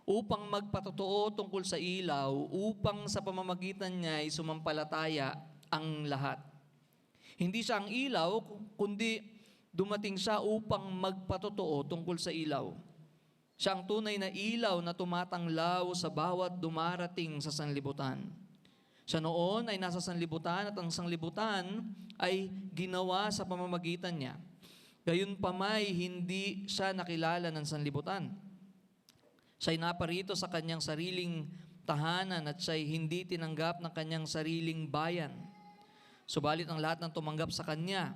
upang magpatotoo tungkol sa ilaw, upang sa pamamagitan niya ay sumampalataya ang lahat. Hindi siya ang ilaw, kundi dumating siya upang magpatotoo tungkol sa ilaw. Siya ang tunay na ilaw na tumatanglaw sa bawat dumarating sa sanlibutan. Siya noon ay nasa sanlibutan at ang sanlibutan ay ginawa sa pamamagitan niya. Gayunpamay, hindi siya nakilala ng sanlibutan. Siya'y naparito sa kanyang sariling tahanan at siya'y hindi tinanggap ng kanyang sariling bayan. Subalit ang lahat ng tumanggap sa kanya,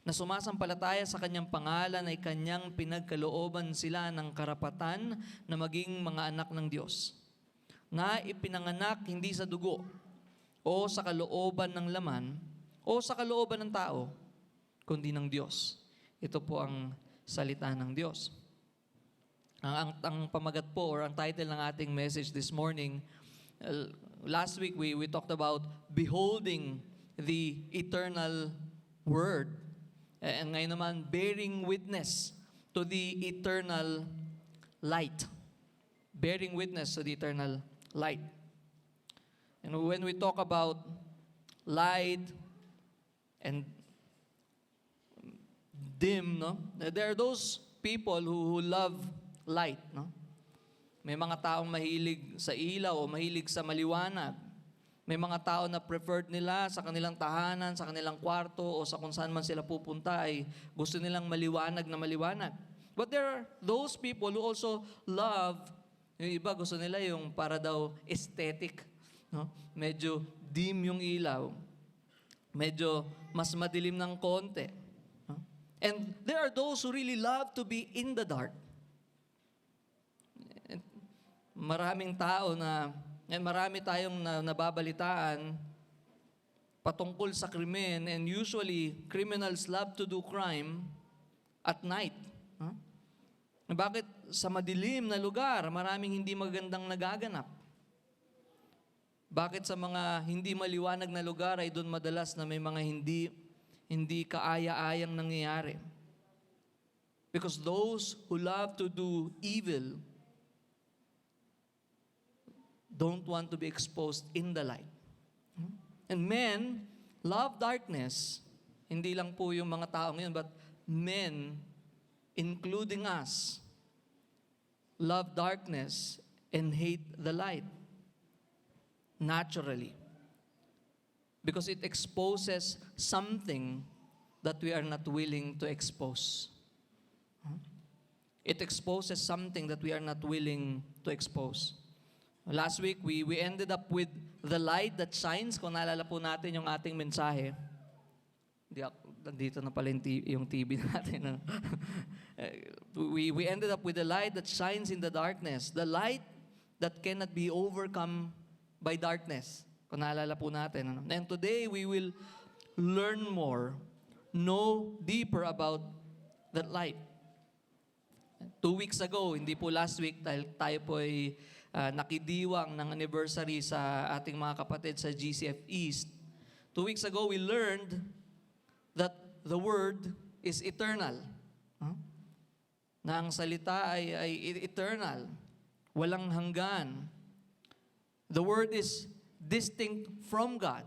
na sumasampalataya sa kanyang pangalan ay kanyang pinagkalooban sila ng karapatan na maging mga anak ng Diyos. Na ipinanganak hindi sa dugo, o sa kalooban ng laman, o sa kalooban ng tao, kundi ng Diyos. Ito po ang salita ng Diyos. Ang pamagat po, or ang title ng ating message this morning, last week we talked about beholding the eternal Word. And ngayon naman, bearing witness to the eternal light. Bearing witness to the eternal light. And when we talk about light and dim, no? There are those people who love light, no? May mga taong mahilig sa ilaw o mahilig sa maliwanag. May mga tao na preferred nila sa kanilang tahanan, sa kanilang kwarto, o sa kung saan man sila pupunta ay gusto nilang maliwanag na maliwanag. But there are those people who also love, yung iba gusto nila yung para daw aesthetic, no? Medyo dim yung ilaw, medyo mas madilim ng konti. No? And there are those who really love to be in the dark. Maraming tao marami tayong nababalitaan patungkol sa krimen, and usually criminals love to do crime at night. Huh? Bakit sa madilim na lugar maraming hindi magandang nagaganap? Bakit sa mga hindi maliwanag na lugar ay doon madalas na may mga hindi kaaya-ayang nangyayari? Because those who love to do evil don't want to be exposed in the light. And men love darkness. Hindi lang po yung mga tao ngayon, but men, including us, love darkness and hate the light. Naturally. Because it exposes something that we are not willing to expose. It exposes something that we are not willing to expose. Last week, we ended up with the light that shines. Kung naalala po natin yung ating mensahe. Dito na pala yung TV natin. We ended up with the light that shines in the darkness. The light that cannot be overcome by darkness. Kung naalala po natin. And today, we will learn more, know deeper about that light. 2 weeks ago, hindi po last week, dahil tayo po ay nakidiwang ng anniversary sa ating mga kapatid sa GCF East. 2 weeks ago, we learned that the Word is eternal. Na ang salita ay eternal. Walang hanggan. The Word is distinct from God.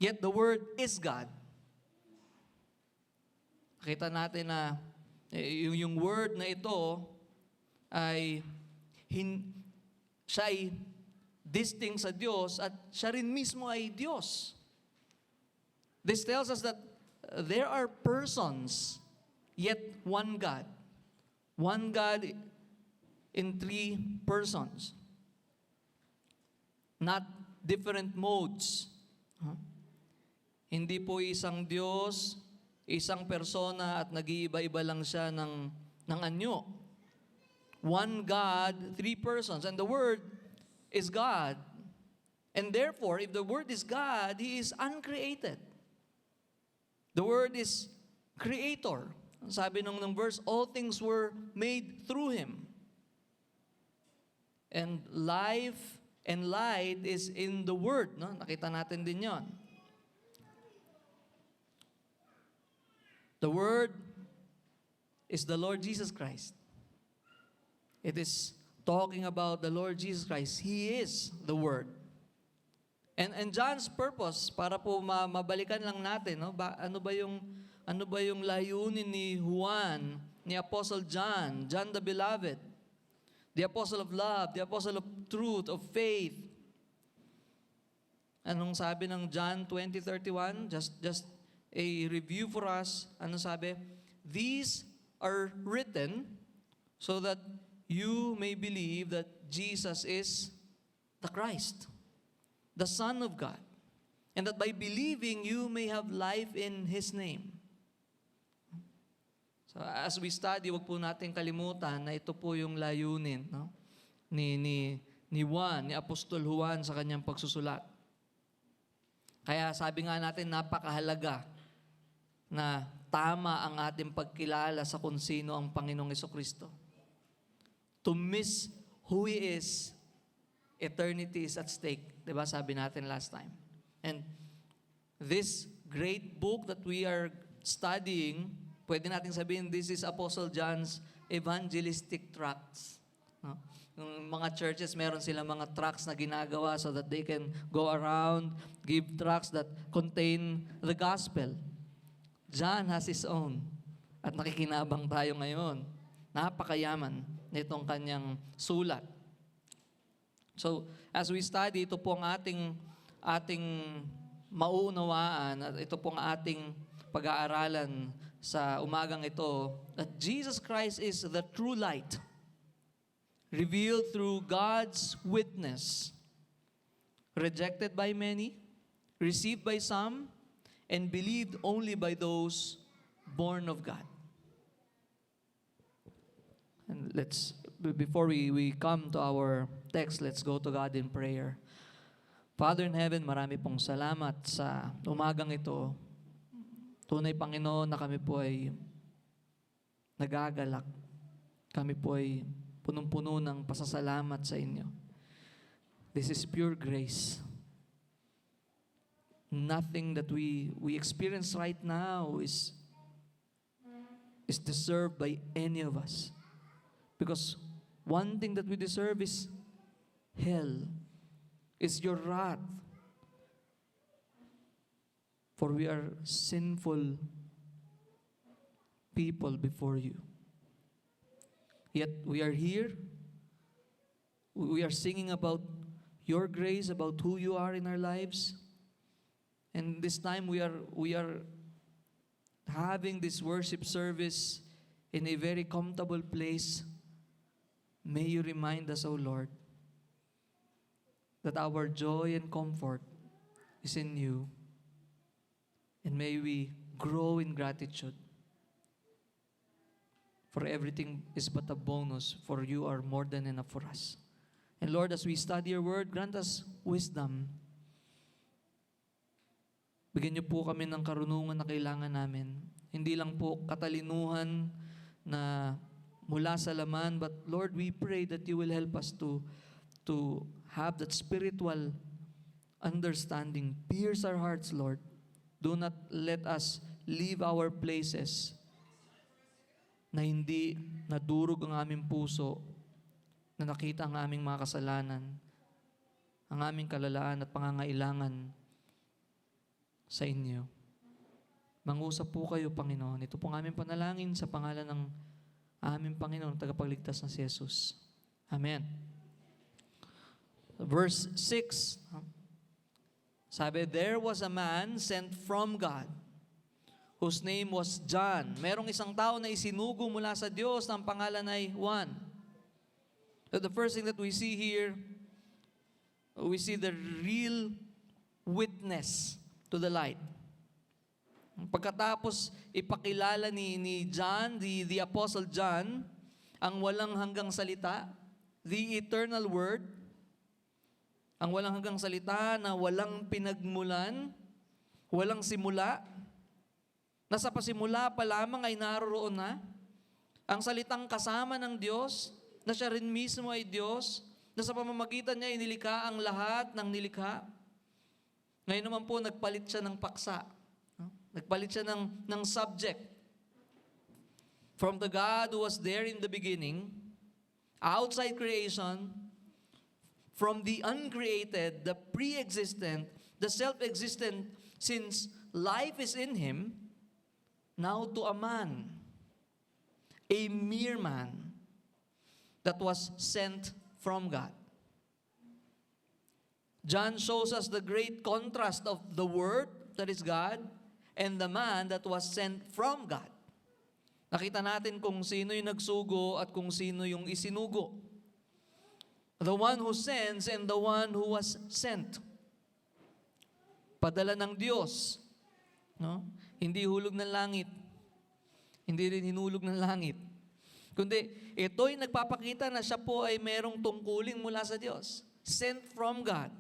Yet the Word is God. Kita natin na yung Word na ito ay siya ay distinct sa Diyos at siya rin mismo ay Diyos. This tells us that there are persons, yet one God. One God in 3 persons. Not different modes. Hindi po isang Diyos, isang persona at nag-iiba-iba lang siya ng anyo. One God, 3 persons. And the Word is God. And therefore, if the Word is God, He is uncreated. The Word is creator. Sabi ng verse, all things were made through Him. And life and light is in the Word. No? Nakita natin din yon. The Word is the Lord Jesus Christ. It is talking about the Lord Jesus Christ. He is the Word. And John's purpose, para po mabalikan lang natin, no? Ano ba yung layunin ni Juan, ni Apostle John, John the Beloved, the Apostle of Love, the Apostle of Truth, of Faith? Anong sabi ng John 20:31? Just a review for us. Anong sabi? These are written so that you may believe that Jesus is the Christ, the Son of God, and that by believing you may have life in His name. So as we study, wag po natin kalimutan na ito po yung layunin, no? ni Juan, ni Apostol Juan sa kanyang pagsusulat. Kaya sabi nga natin, napakahalaga na tama ang ating pagkilala sa kung sino ang Panginoong Jesucristo. To miss who He is, eternity is at stake. Diba sabi natin last time? And this great book that we are studying, pwede natin sabihin, this is Apostle John's evangelistic tracts. No? Yung mga churches, meron silang mga tracts na ginagawa so that they can go around, give tracts that contain the gospel. John has his own. At nakikinabang tayo ngayon. Napakayaman nitong kanyang sulat. So, as we study, ito po ang ating mauunawaan at ito po ang ating pag-aaralan sa umagang ito, that Jesus Christ is the true light, revealed through God's witness, rejected by many, received by some, and believed only by those born of God. And before we come to our text, let's go to God in prayer. Father in heaven, marami pong salamat sa umagang ito. Tunay, Panginoon, na kami po ay nagagalak. Kami po ay punong-puno ng pasasalamat sa inyo. This is pure grace. Nothing that we experience right now is deserved by any of us. Because one thing that we deserve is hell, is your wrath. For we are sinful people before you. Yet we are here. We are singing about your grace, about who you are in our lives. And this time we are having this worship service in a very comfortable place. May you remind us, O Lord, that our joy and comfort is in you. And may we grow in gratitude. For everything is but a bonus, for you are more than enough for us. And Lord, as we study your word, grant us wisdom. Bigyan niyo po kami ng karunungan na kailangan namin. Hindi lang po katalinuhan na mula sa laman, but Lord, we pray that you will help us to have that spiritual understanding. Pierce our hearts, Lord. Do not let us leave our places na hindi nadurog ang aming puso, na nakita ang aming mga kasalanan, ang aming kalalaan at pangangailangan sa inyo. Mangusap po kayo, Panginoon. Ito pong aming panalangin sa pangalan ng aming Panginoon, tagapagligtas na si Jesus. Amen. Verse 6, sabi, there was a man sent from God, whose name was John. Merong isang tao na isinugo mula sa Diyos, na ang pangalan ay Juan. So the first thing that we see here, we see the real witness to the light. Pagkatapos ipakilala ni John, the Apostle John, ang walang hanggang salita, the eternal word, ang walang hanggang salita na walang pinagmulan, walang simula, na sa pasimula pa lamang ay naroroon na, ang salitang kasama ng Diyos, na siya rin mismo ay Diyos, na sa pamamagitan niya inilikha ang lahat ng nilikha. Ngayon naman po, nagpalit siya ng paksa. Nagpalit siya ng subject. From the God who was there in the beginning, outside creation, from the uncreated, the pre-existent, the self-existent, since life is in him, now to a man, a mere man, that was sent from God. John shows us the great contrast of the Word, that is God, and the man that was sent from God. Nakita natin kung sino yung nagsugo at kung sino yung isinugo. The one who sends and the one who was sent. Padala ng Diyos. No? Hindi hulog ng langit. Hindi rin hinulog ng langit. Kundi ito'y nagpapakita na siya po ay merong tungkuling mula sa Diyos. Sent from God.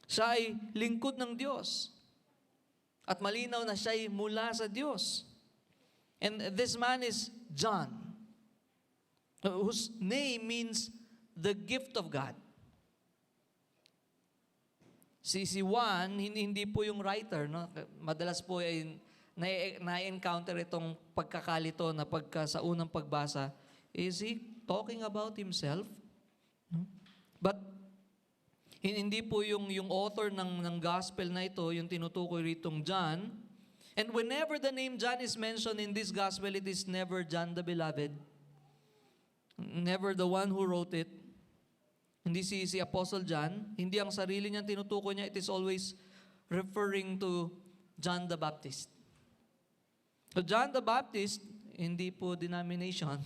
Siya ay lingkod ng Diyos. At malinaw na siya ay mula sa Diyos. And this man is John, whose name means the gift of God. Si Juan, hindi po yung writer, no? Madalas po ay na-encounter itong pagkakalito na sa unang pagbasa. Is he talking about himself? No? But hindi po yung author ng gospel na ito, yung tinutukoy ritong John. And whenever the name John is mentioned in this gospel, it is never John the Beloved. Never the one who wrote it. Hindi si Apostle John. Hindi ang sarili niyang tinutukoy niya. It is always referring to John the Baptist. So John the Baptist, hindi po denomination.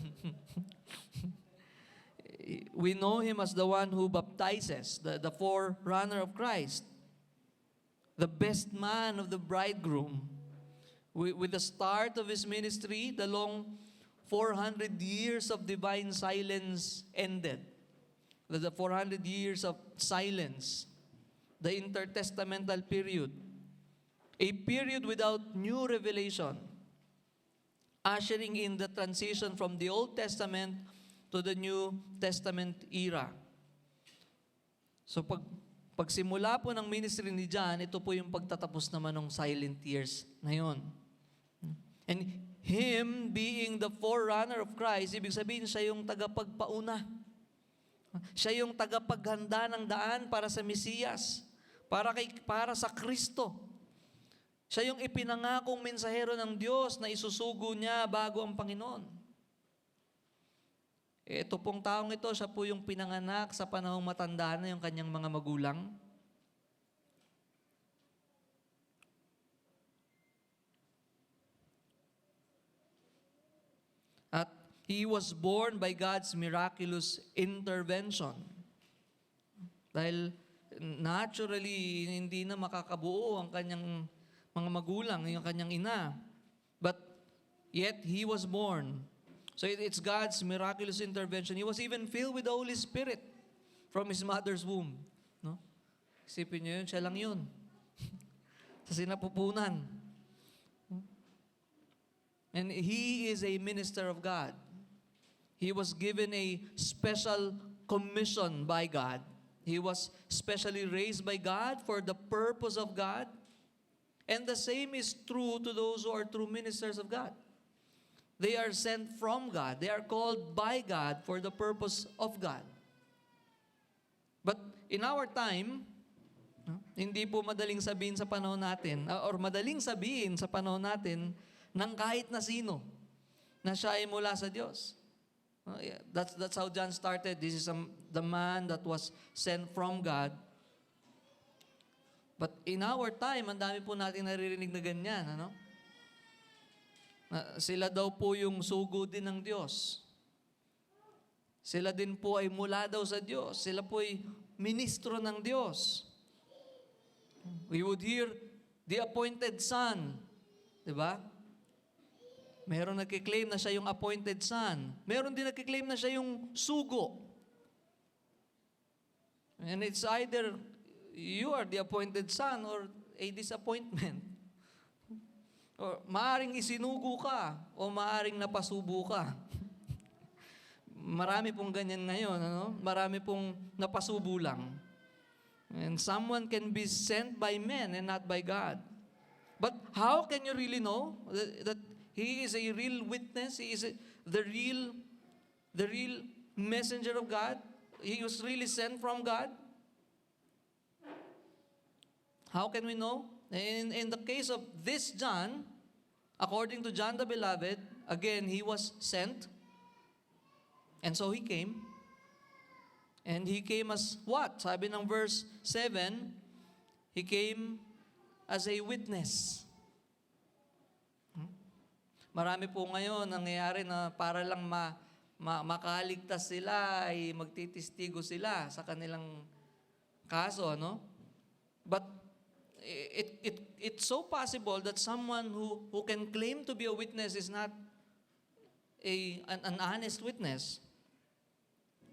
We know him as the one who baptizes, the forerunner of Christ, the best man of the bridegroom. With the start of his ministry, the long 400 years of divine silence ended. The 400 years of silence, the intertestamental period, a period without new revelation, ushering in the transition from the Old Testament to the New Testament era. So pagsimula po ng ministry ni John, ito po yung pagtatapos naman ng silent years na yun. And him being the forerunner of Christ, ibig sabihin siya yung tagapagpauna. Siya yung tagapaghanda ng daan para sa Mesiyas, para sa Kristo. Siya yung ipinangakong mensahero ng Diyos na isusugo niya bago ang Panginoon. Ito pong taong ito, siya po yung pinanganak sa panahong matanda na yung kanyang mga magulang. At he was born by God's miraculous intervention. Dahil naturally, hindi na makakabuo ang kanyang mga magulang, yung kanyang ina. But yet, he was born. So it's God's miraculous intervention. He was even filled with the Holy Spirit from his mother's womb. No? Isipin niyo yun, siya lang yun. Sa sinapupunan. And he is a minister of God. He was given a special commission by God. He was specially raised by God for the purpose of God. And the same is true to those who are true ministers of God. They are sent from God. They are called by God for the purpose of God. But in our time, hindi po madaling sabihin sa panahon natin, or madaling sabihin sa panahon natin, ng kahit na sino na siya ay mula sa Diyos. That's how John started. This is the man that was sent from God. But in our time, ang dami po natin naririnig na ganyan. Ano? Sila daw po yung sugo din ng Diyos. Sila din po ay mula daw sa Diyos. Sila po ay ministro ng Diyos. We would hear the appointed son. Diba? Meron nagkiklaim na siya yung appointed son. Meron din nagkiklaim na siya yung sugo. And it's either you are the appointed son or a disappointment. Or maaring isinugo ka o maaring napasubo ka. Marami pong ganyan ngayon. Ano? Marami pong napasubo lang. And someone can be sent by men and not by God. But how can you really know that he is a real witness? He is the real messenger of God? He was really sent from God? How can we know? In the case of this John, according to John the Beloved, again, he was sent. And so he came. And he came as what? Sabi ng verse 7, he came as a witness. Marami po ngayon nangyayari na para lang makaligtas sila, ay magtitistigo sila sa kanilang kaso, no? But it's so possible that someone who can claim to be a witness is not an honest witness.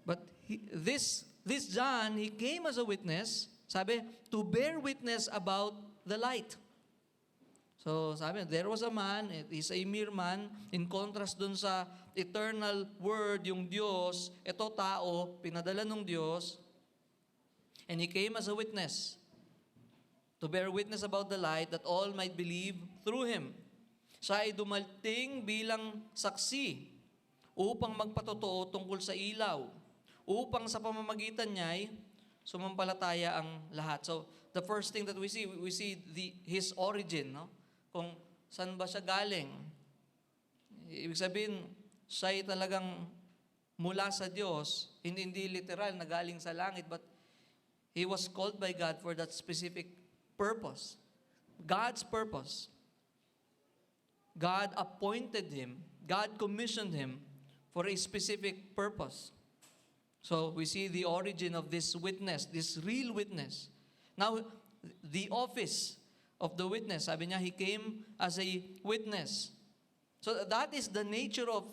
But this John, he came as a witness, sabi, to bear witness about the light. So sabi, there was a man, he's a mere man, in contrast dun sa eternal word, yung Diyos, ito tao, pinadala ng Diyos, and he came as a witness, to bear witness about the light, that all might believe through him. Siya ay dumating bilang saksi, upang magpatotoo tungkol sa ilaw, upang sa pamamagitan niya ay sumampalataya ang lahat. So, the first thing that we see his origin, no? Kung saan ba siya galing. Ibig sabihin, siya ay talagang mula sa Diyos, hindi literal na galing sa langit, but he was called by God for that specific purpose. God's purpose. God appointed him, God commissioned him for a specific purpose. So we see the origin of this witness, this real witness. Now, the office of the witness, sabi niya, he came as a witness. So that is the nature of,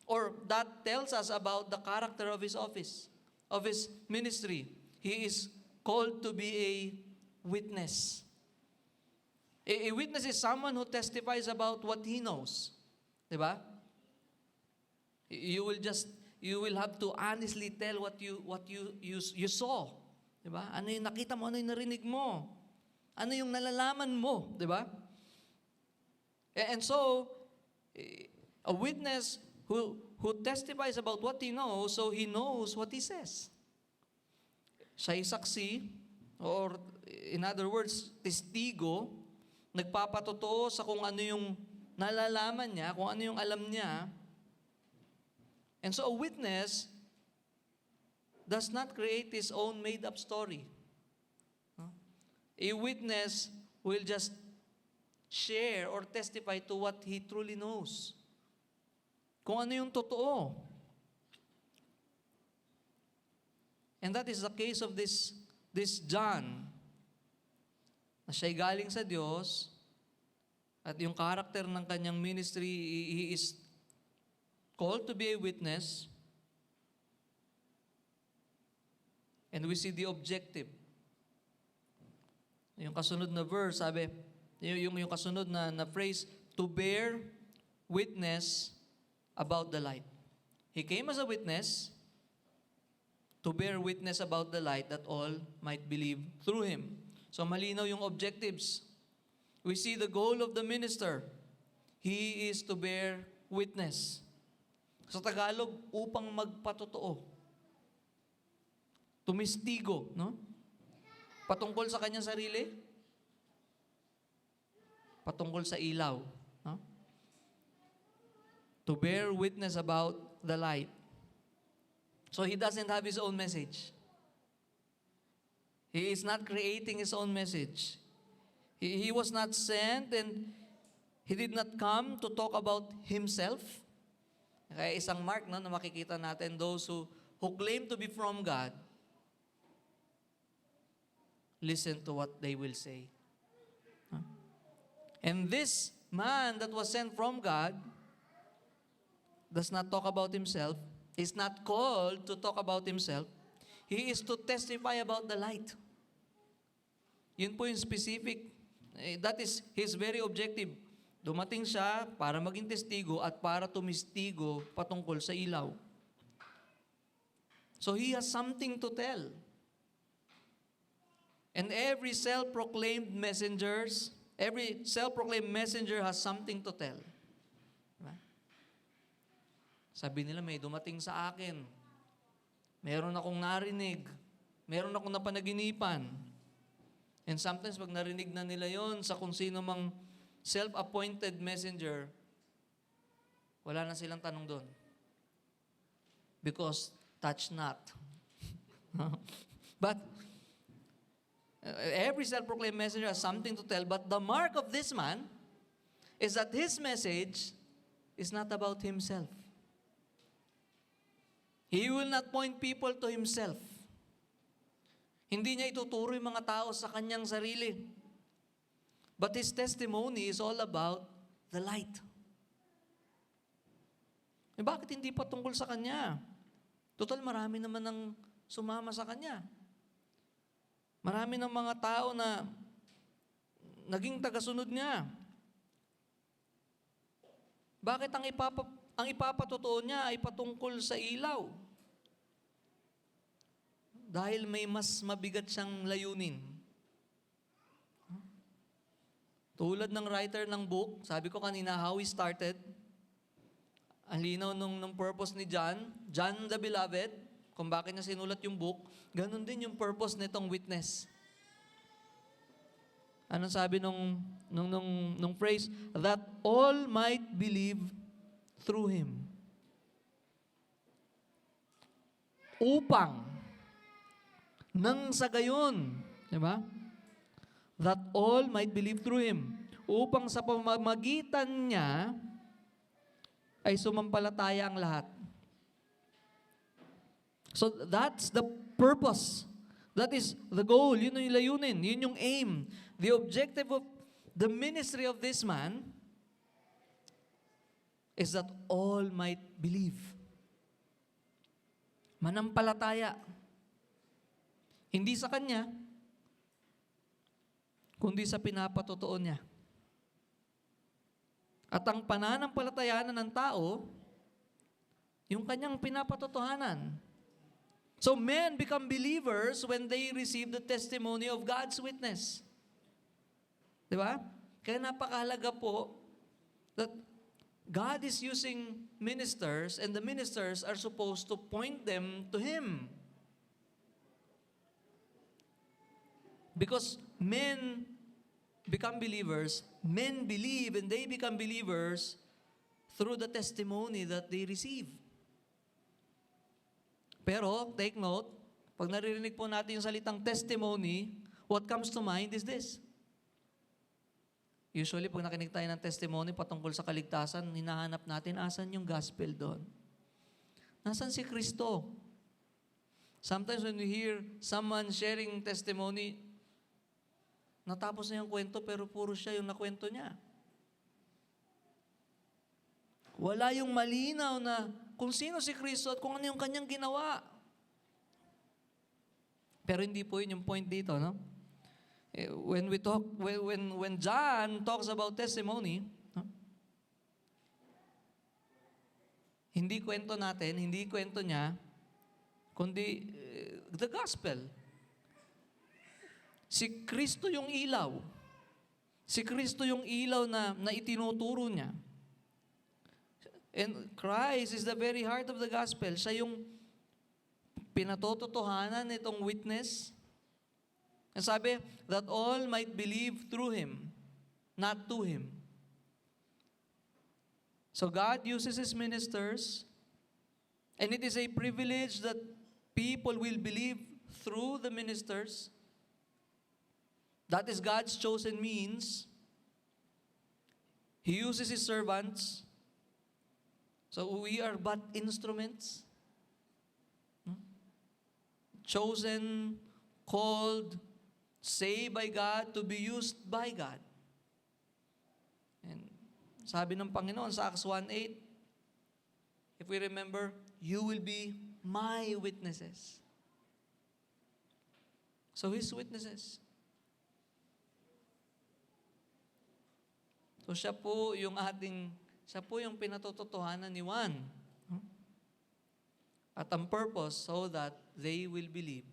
or that tells us about the character of his office, of his ministry. He is called to be a witness. A witness is someone who testifies about what he knows. Diba? You will have to honestly tell what you saw. Diba? Ano yung nakita mo, ano yung narinig mo? Ano yung nalalaman mo, diba? And so, a witness who testifies about what he knows, so he knows what he says. Siya ay saksi, or in other words, testigo, nagpapatotoo sa kung ano yung nalalaman niya, kung ano yung alam niya. And so a witness does not create his own made-up story. A witness will just share or testify to what he truly knows. Kung ano yung totoo. And that is the case of this John, na siya'y galing sa Diyos, at yung character ng kanyang ministry, he is called to be a witness, and we see the objective. Yung kasunod na verse, sabi, yung kasunod na phrase, to bear witness about the light. He came as a witness to bear witness about the light that all might believe through him. So malinaw yung objectives. We see the goal of the minister. He is to bear witness. Sa Tagalog, upang magpatotoo. Tumistigo, no? Patungkol sa kanyang sarili? Patungkol sa ilaw, no? To bear witness about the light. So he doesn't have his own message. He is not creating his own message. He was not sent, and he did not come to talk about himself. Kaya isang mark, no, na makikita natin, those who claim to be from God, listen to what they will say. And this man that was sent from God does not talk about himself, is not called to talk about himself. He is to testify about the light. Yun po yung specific. That is his very objective. Dumating siya para maging testigo at para tumistigo patungkol sa ilaw. So he has something to tell. And every self-proclaimed messenger has something to tell. Diba? Sabi nila, may dumating sa akin. Meron akong narinig. Meron akong napanaginipan. And sometimes, pag narinig na nila yon sa kung sino mang self-appointed messenger, wala na silang tanong doon. Because, touch not. But, every self-proclaimed messenger has something to tell, but the mark of this man is that his message is not about himself. He will not point people to himself. Hindi niya ituturo yung mga tao sa kanyang sarili. But his testimony is all about the light. Eh bakit hindi pa tungkol sa kanya? Total, marami naman ang sumama sa kanya. Marami ng mga tao na naging tagasunod niya. Bakit ang ipapatotoo niya ay patungkol sa ilaw? Dahil may mas mabigat siyang layunin. Tulad ng writer ng book, sabi ko kanina, how we started, ang linaw nung purpose ni John the Beloved, kung bakit niya sinulat yung book, ganun din yung purpose nitong witness. Anong sabi nung phrase? That all might believe through Him. Upang, nang sa gayon, di ba? That all might believe through Him. Upang sa pamamagitan niya, ay sumampalataya ang lahat. So that's the purpose. That is the goal. Yun yung layunin. Yun yung aim. The objective of the ministry of this man is that all might believe. Manampalataya. Hindi sa kanya, kundi sa pinapatotoo niya. At ang pananampalatayanan ng tao, yung kanyang pinapatotohanan. So men become believers when they receive the testimony of God's witness. Di ba? Kaya napakahalaga po that God is using ministers and the ministers are supposed to point them to Him. Because men become believers, men believe and they become believers through the testimony that they receive. Pero, take note, pag naririnig po natin yung salitang testimony, what comes to mind is this. Usually, pag nakinig tayo ng testimony patungkol sa kaligtasan, hinahanap natin, asan yung gospel doon? Nasaan si Kristo? Sometimes when we hear someone sharing testimony, natapos na yung kwento pero puro siya yung nakwento niya. Wala yung malinaw na kung sino si Kristo at kung ano yung kanyang ginawa. Pero hindi po yun yung point dito, no? When John talks about testimony, no? Hindi kwento natin, hindi kwento niya, kundi the gospel. Si Kristo yung ilaw. Si Kristo yung ilaw na itinuturo niya. And Christ is the very heart of the gospel. Siya yung pinatototohanan nitong witness. And sabi, that all might believe through Him, not to Him. So God uses His ministers, and it is a privilege that people will believe through the ministers. That is God's chosen means. He uses His servants. So we are but instruments. Chosen, called, saved by God to be used by God. And sabi ng Panginoon sa Acts 1:8, if we remember, you will be my witnesses. So His witnesses. So siya po yung pinatototohanan ni Juan. At ang purpose, so that they will believe.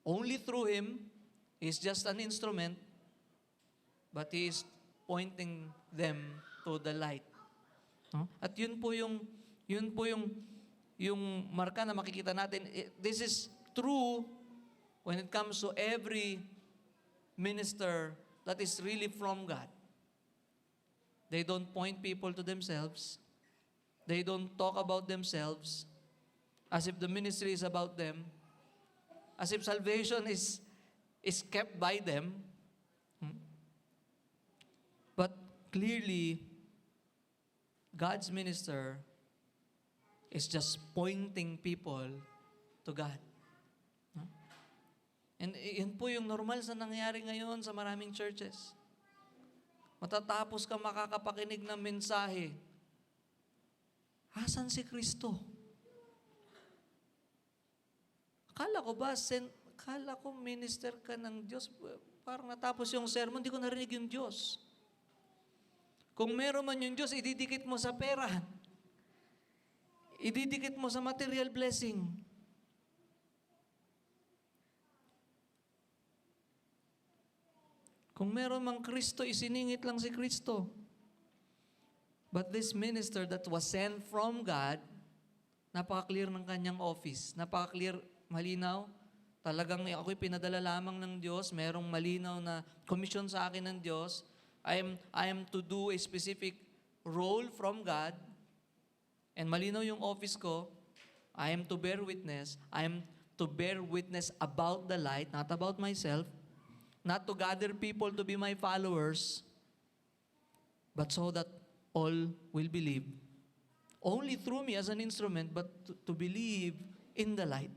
Only through Him, He's just an instrument, but He is pointing them to the light. At yun po yung yung marka na makikita natin, this is true when it comes to every minister that is really from God. They don't point people to themselves. They don't talk about themselves as if the ministry is about them, as if salvation is kept by them. But clearly, God's minister is just pointing people to God. And yun po yung normal sa nangyari ngayon sa maraming churches. Matatapos ka makakapakinig ng mensahe, asan si Kristo? Akala ko minister ka ng Diyos. Parang natapos yung sermon, di ko narinig yung Diyos. Kung meron man yung Diyos, ididikit mo sa pera. Ididikit mo sa material blessing. Kung meron mang Kristo, isiningit lang si Kristo. But this minister that was sent from God, napaka-clear ng kanyang office. Napaka-clear, malinaw. Talagang ako'y pinadala lamang ng Diyos. Merong malinaw na komisyon sa akin ng Diyos. I am to do a specific role from God. And malinaw yung office ko. I am to bear witness. I am to bear witness about the light, not about myself. Not to gather people to be my followers, but so that all will believe. Only through me as an instrument, but to believe in the light.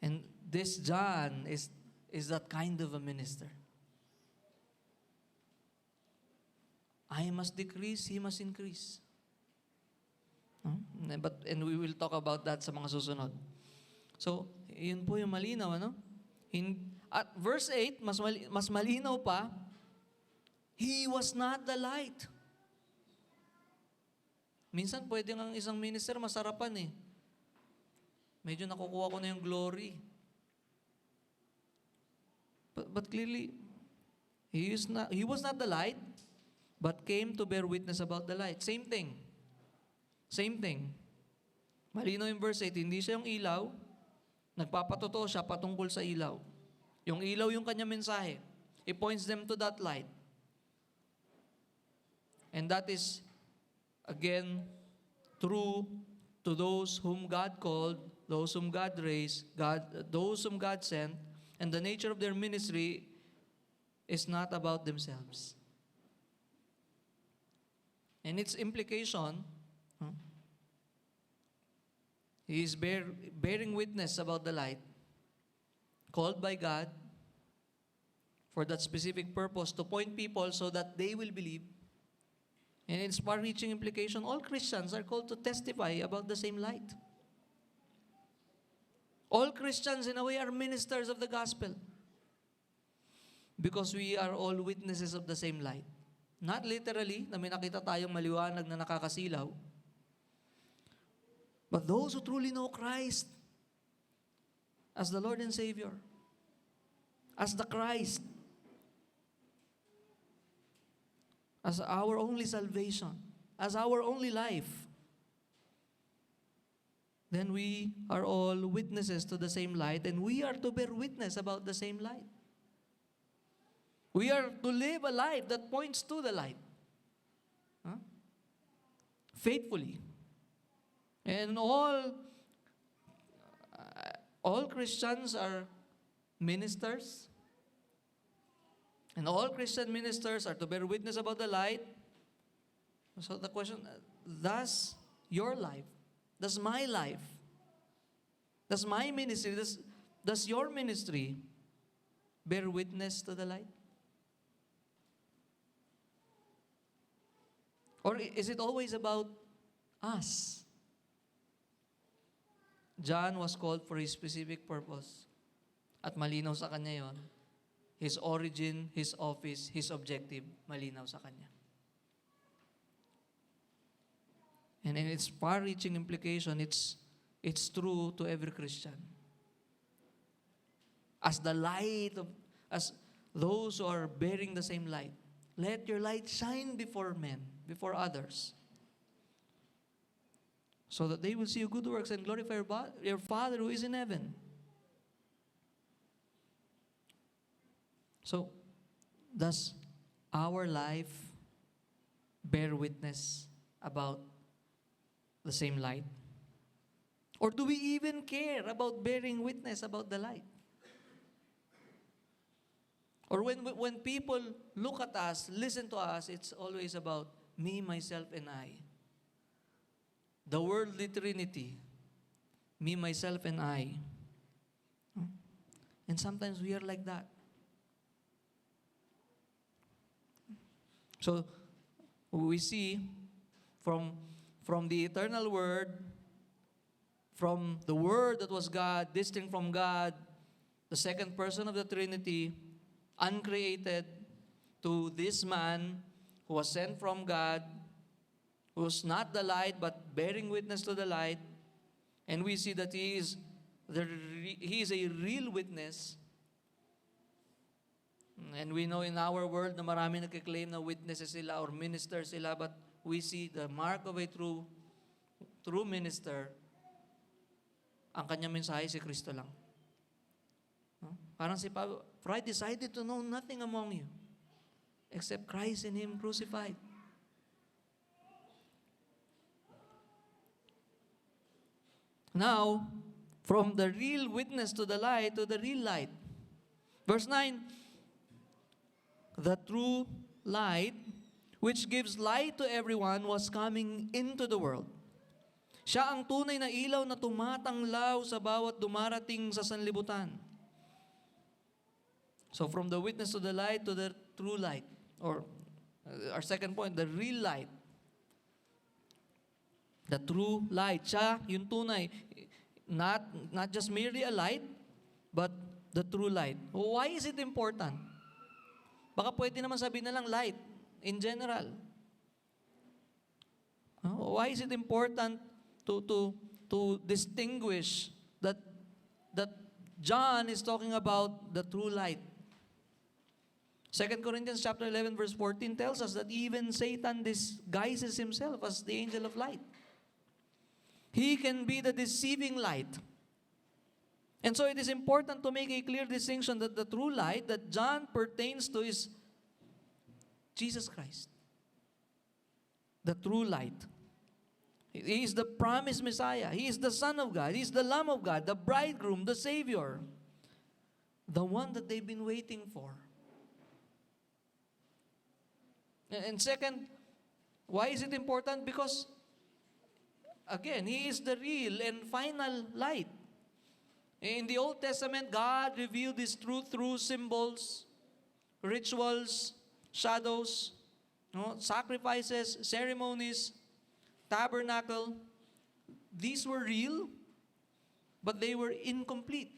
And this John is that kind of a minister. I must decrease, he must increase. And we will talk about that sa mga susunod. So, yun po yung malinaw, ano? At verse 8, mas malinaw pa, he was not the light. Minsan pwede ang isang minister masarapan eh. Medyo nakukuha ko na yung glory. But clearly, he was not the light, but came to bear witness about the light. Same thing. Malinaw yung verse 8, hindi siya yung ilaw, nagpapatotoo siya patungkol sa ilaw. Yung ilaw yung kanya mensahe. He points them to that light. And that is, again, true to those whom God called, those whom God raised, those whom God sent, and the nature of their ministry is not about themselves. And its implication, he is bearing witness about the light, called by God for that specific purpose, to point people so that they will believe. And its far-reaching implication, all Christians are called to testify about the same light. All Christians, in a way, are ministers of the gospel because we are all witnesses of the same light. Not literally, na may nakita tayong maliwanag na nakakasilaw, but those who truly know Christ as the Lord and Savior, as the Christ, as our only salvation, as our only life, then we are all witnesses to the same light, and we are to bear witness about the same light. We are to live a life that points to the light. Faithfully. And all Christians are ministers. And all Christian ministers are to bear witness about the light. So the question, does your life, does my life, does my ministry, does your ministry bear witness to the light? Or is it always about us? John was called for his specific purpose. At malinaw sa kanya yon. His origin, his office, his objective, malinaw sa kanya. And in its far-reaching implication, it's true to every Christian. As the light as those who are bearing the same light, let your light shine before men, before others, so that they will see your good works and glorify your Father who is in heaven. So, does our life bear witness about the same light? Or do we even care about bearing witness about the light? Or when people look at us, listen to us, it's always about me, myself, and I. The worldly trinity, me, myself, and I. And sometimes we are like that. So, we see from the eternal Word, from the Word that was God, distinct from God, the second person of the Trinity, uncreated, to this man who was sent from God, who was not the light but bearing witness to the light, and we see that he is a real witness. And we know in our world na marami nagkiklaim na witnesses sila or ministers sila, but we see the mark of a true minister, ang kanyang mensahe si Kristo lang. No? Parang si Pablo, for I decided to know nothing among you except Christ and Him crucified. Now, from the real witness to the light to the real light. Verse 9, the true light, which gives light to everyone, was coming into the world. Siya ang tunay na ilaw na tumatanglaw sa bawat dumarating sa sanlibutan. So from the witness to the light to the true light. Or our second point, the real light. The true light. Siya, yung tunay. Not just merely a light, but the true light. Why is it important? Baka pwede naman sabihin na lang light in general. Why is it important to distinguish that John is talking about the true light? 2 Corinthians chapter 11 verse 14 tells us that even Satan disguises himself as the angel of light. He can be the deceiving light. And so it is important to make a clear distinction that the true light that John pertains to is Jesus Christ. The true light. He is the promised Messiah. He is the Son of God. He is the Lamb of God, the bridegroom, the Savior. The one that they've been waiting for. And second, why is it important? Because, again, He is the real and final light. In the Old Testament, God revealed His truth through symbols, rituals, shadows, sacrifices, ceremonies, tabernacle. These were real, but they were incomplete.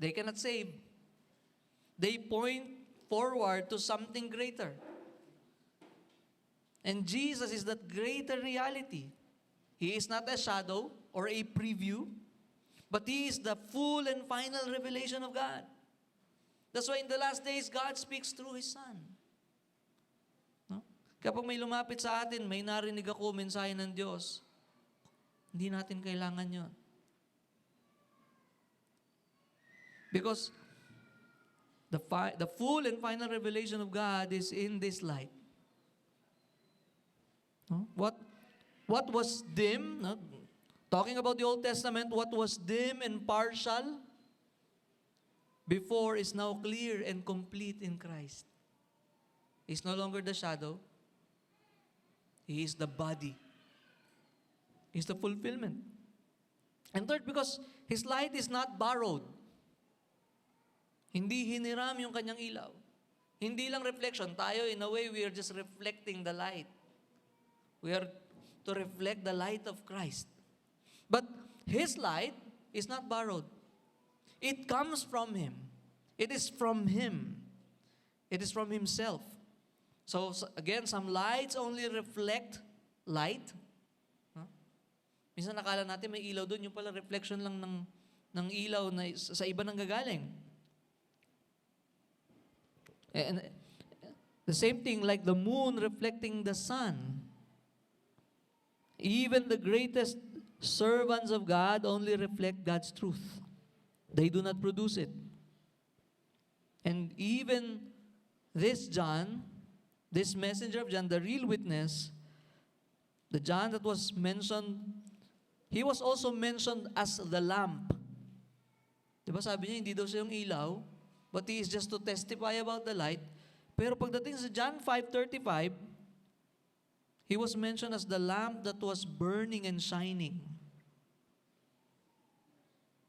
They cannot save. They point forward to something greater. And Jesus is that greater reality. He is not a shadow or a preview, but He is the full and final revelation of God. That's why in the last days, God speaks through His Son. No? Kapag may lumapit sa atin, may narinig ako, mensahe ng Diyos, hindi natin kailangan yon. Because the full and final revelation of God is in this light. No? What was dim, no? Talking about the Old Testament, what was dim and partial before is now clear and complete in Christ. He's no longer the shadow. He is the body. He's the fulfillment. And third, because His light is not borrowed. Hindi hiniram yung kanyang ilaw. Hindi lang reflection. Tayo, in a way, we are just reflecting the light. We are to reflect the light of Christ. But His light is not borrowed. It comes from Him. It is from Him. It is from Himself. So again, some lights only reflect light. Minsan nakala natin may ilaw doon, yung pala reflection lang ng ilaw na sa iba nang gagaling. The same thing like the moon reflecting the sun. Even the greatest servants of God only reflect God's truth. They do not produce it. And even this John, this messenger of John, the real witness, the John that was mentioned, he was also mentioned as the lamp. Diba sabi niya, hindi daw siya yung ilaw, but he is just to testify about the light. Pero pagdating sa John 5:35, he was mentioned as the lamp that was burning and shining.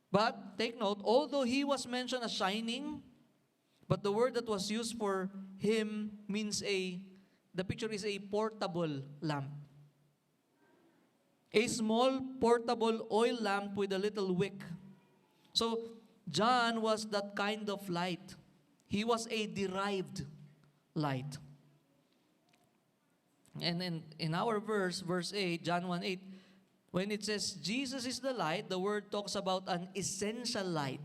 But take note, although he was mentioned as shining, but the word that was used for him means the picture is a portable lamp. A small portable oil lamp with a little wick. So, John was that kind of light. He was a derived light. And in our verse 8, John 1:8, when it says Jesus is the light, the word talks about an essential light,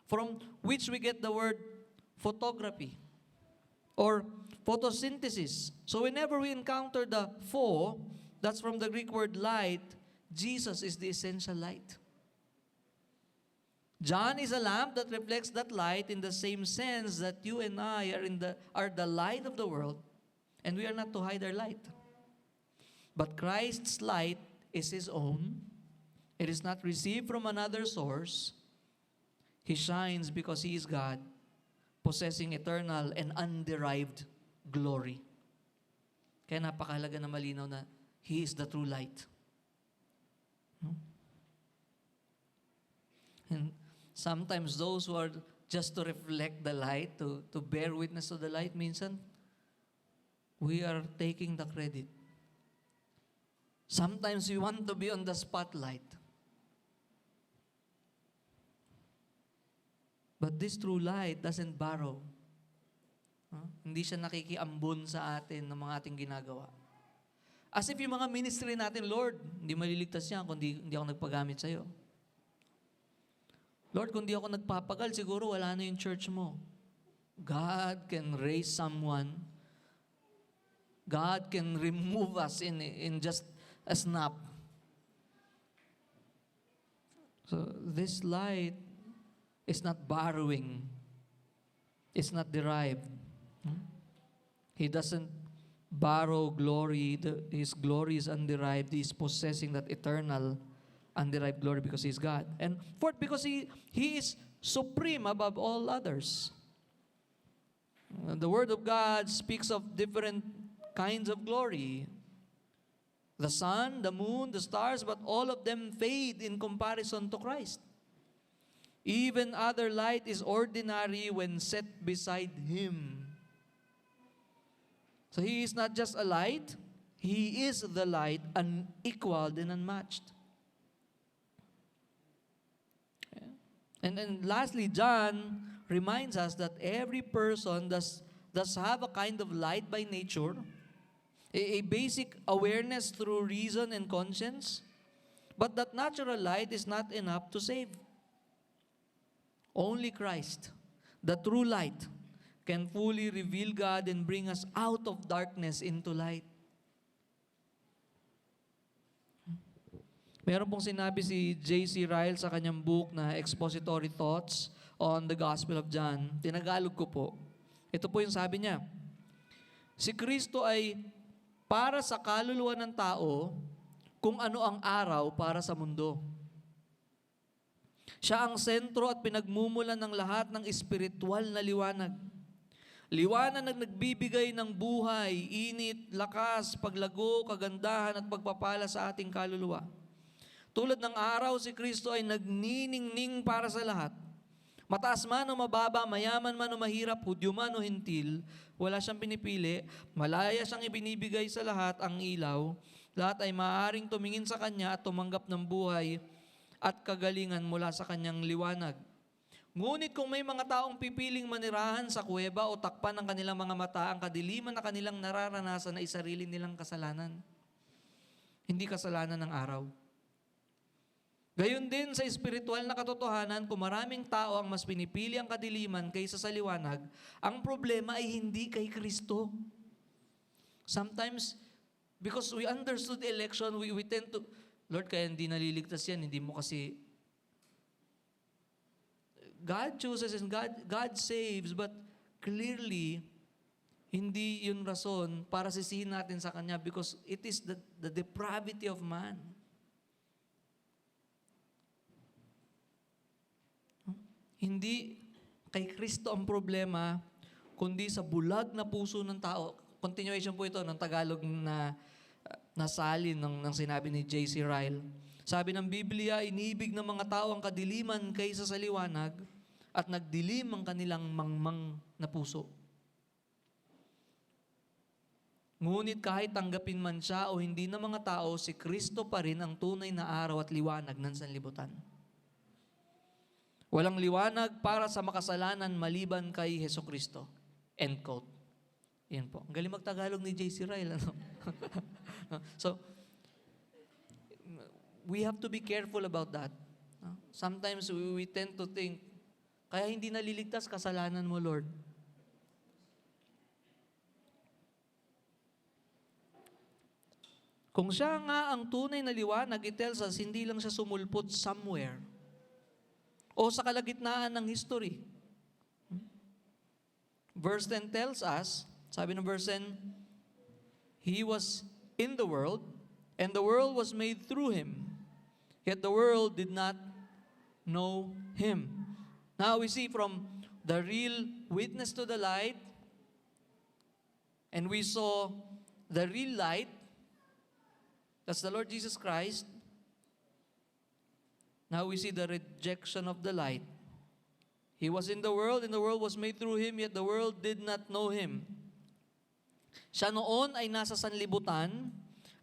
from which we get the word photography or photosynthesis. So whenever we encounter the pho, that's from the Greek word light, Jesus is the essential light. John is a lamp that reflects that light in the same sense that you and I are the light of the world, and we are not to hide our light. But Christ's light is His own. It is not received from another source. He shines because He is God, possessing eternal and underived glory. Kaya napakahalaga na malinaw na He is the true light. And sometimes those who are just to reflect the light, to bear witness to the light, minsan, we are taking the credit. Sometimes we want to be on the spotlight. But this true light doesn't borrow. Hindi siya nakikiambon sa atin ng mga ating ginagawa. As if yung mga ministry natin, Lord, hindi maliligtas yan kung hindi ako nagpagamit sa'yo. Lord, kung di ako nagpapagal, siguro wala na yung church mo. God can raise someone. God can remove us in just a snap. So this light is not borrowing. It's not derived. He doesn't borrow glory. His glory is underived. He is possessing that eternal underived glory because He is God. And fourth, because He is supreme above all others. The Word of God speaks of different kinds of glory. The sun, the moon, the stars, but all of them fade in comparison to Christ. Even other light is ordinary when set beside Him. So He is not just a light, He is the light, unequaled and unmatched. And then lastly, John reminds us that every person does have a kind of light by nature, a basic awareness through reason and conscience, but that natural light is not enough to save. Only Christ, the true light, can fully reveal God and bring us out of darkness into light. Meron pong sinabi si J.C. Ryle sa kanyang book na Expository Thoughts on the Gospel of John. Tinagalog ko po. Ito po yung sabi niya. Si Kristo ay para sa kaluluwa ng tao kung ano ang araw para sa mundo. Siya ang sentro at pinagmumulan ng lahat ng espiritual na liwanag. Liwanag na nagbibigay ng buhay, init, lakas, paglago, kagandahan at pagpapala sa ating kaluluwa. Tulad ng araw, si Kristo ay nagniningning para sa lahat. Mataas man o mababa, mayaman man o mahirap, Hudyo man o Hintil, wala siyang pinipili, malaya siyang ibinibigay sa lahat ang ilaw. Lahat ay maaaring tumingin sa Kanya at tumanggap ng buhay at kagalingan mula sa Kanyang liwanag. Ngunit kung may mga taong pipiling manirahan sa kuweba o takpan ng kanilang mga mata, ang kadiliman na kanilang nararanasan ay sarili nilang kasalanan. Hindi kasalanan ng araw. Gayon din sa espiritual na katotohanan, kung maraming tao ang mas pinipili ang kadiliman kaysa sa liwanag, ang problema ay hindi kay Kristo. Sometimes, because we understood election, we tend to, Lord, kaya hindi naliligtas yan, hindi mo kasi, God chooses and God saves, but clearly, hindi yun rason para sisihin natin sa Kanya because it is the depravity of man. Hindi kay Kristo ang problema, kundi sa bulag na puso ng tao. Continuation po ito ng Tagalog na nasalin ng sinabi ni J.C. Ryle. Sabi ng Biblia, inibig ng mga tao ang kadiliman kaysa sa liwanag at nagdilim ang kanilang mangmang na puso. Ngunit kahit tanggapin man siya o hindi ng mga tao, si Kristo pa rin ang tunay na araw at liwanag ng sanlibutan. Walang liwanag para sa makasalanan maliban kay Hesukristo. End quote. Yan po. Ang galing magtagalog ni J.C. Ryle. Ano? So, we have to be careful about that. Sometimes we tend to think, kaya hindi naliligtas kasalanan mo, Lord. Kung siya nga ang tunay na liwanag, it tells us, hindi lang siya sumulpot somewhere o sa kalagitnaan ng history. Verse 10 tells us, sabi ng verse 10, He was in the world, and the world was made through Him, yet the world did not know Him. Now we see from the real witness to the light, and we saw the real light, that's the Lord Jesus Christ. Now we see the rejection of the light. He was in the world, and the world was made through Him, yet the world did not know Him. Siya noon ay nasa sanlibutan,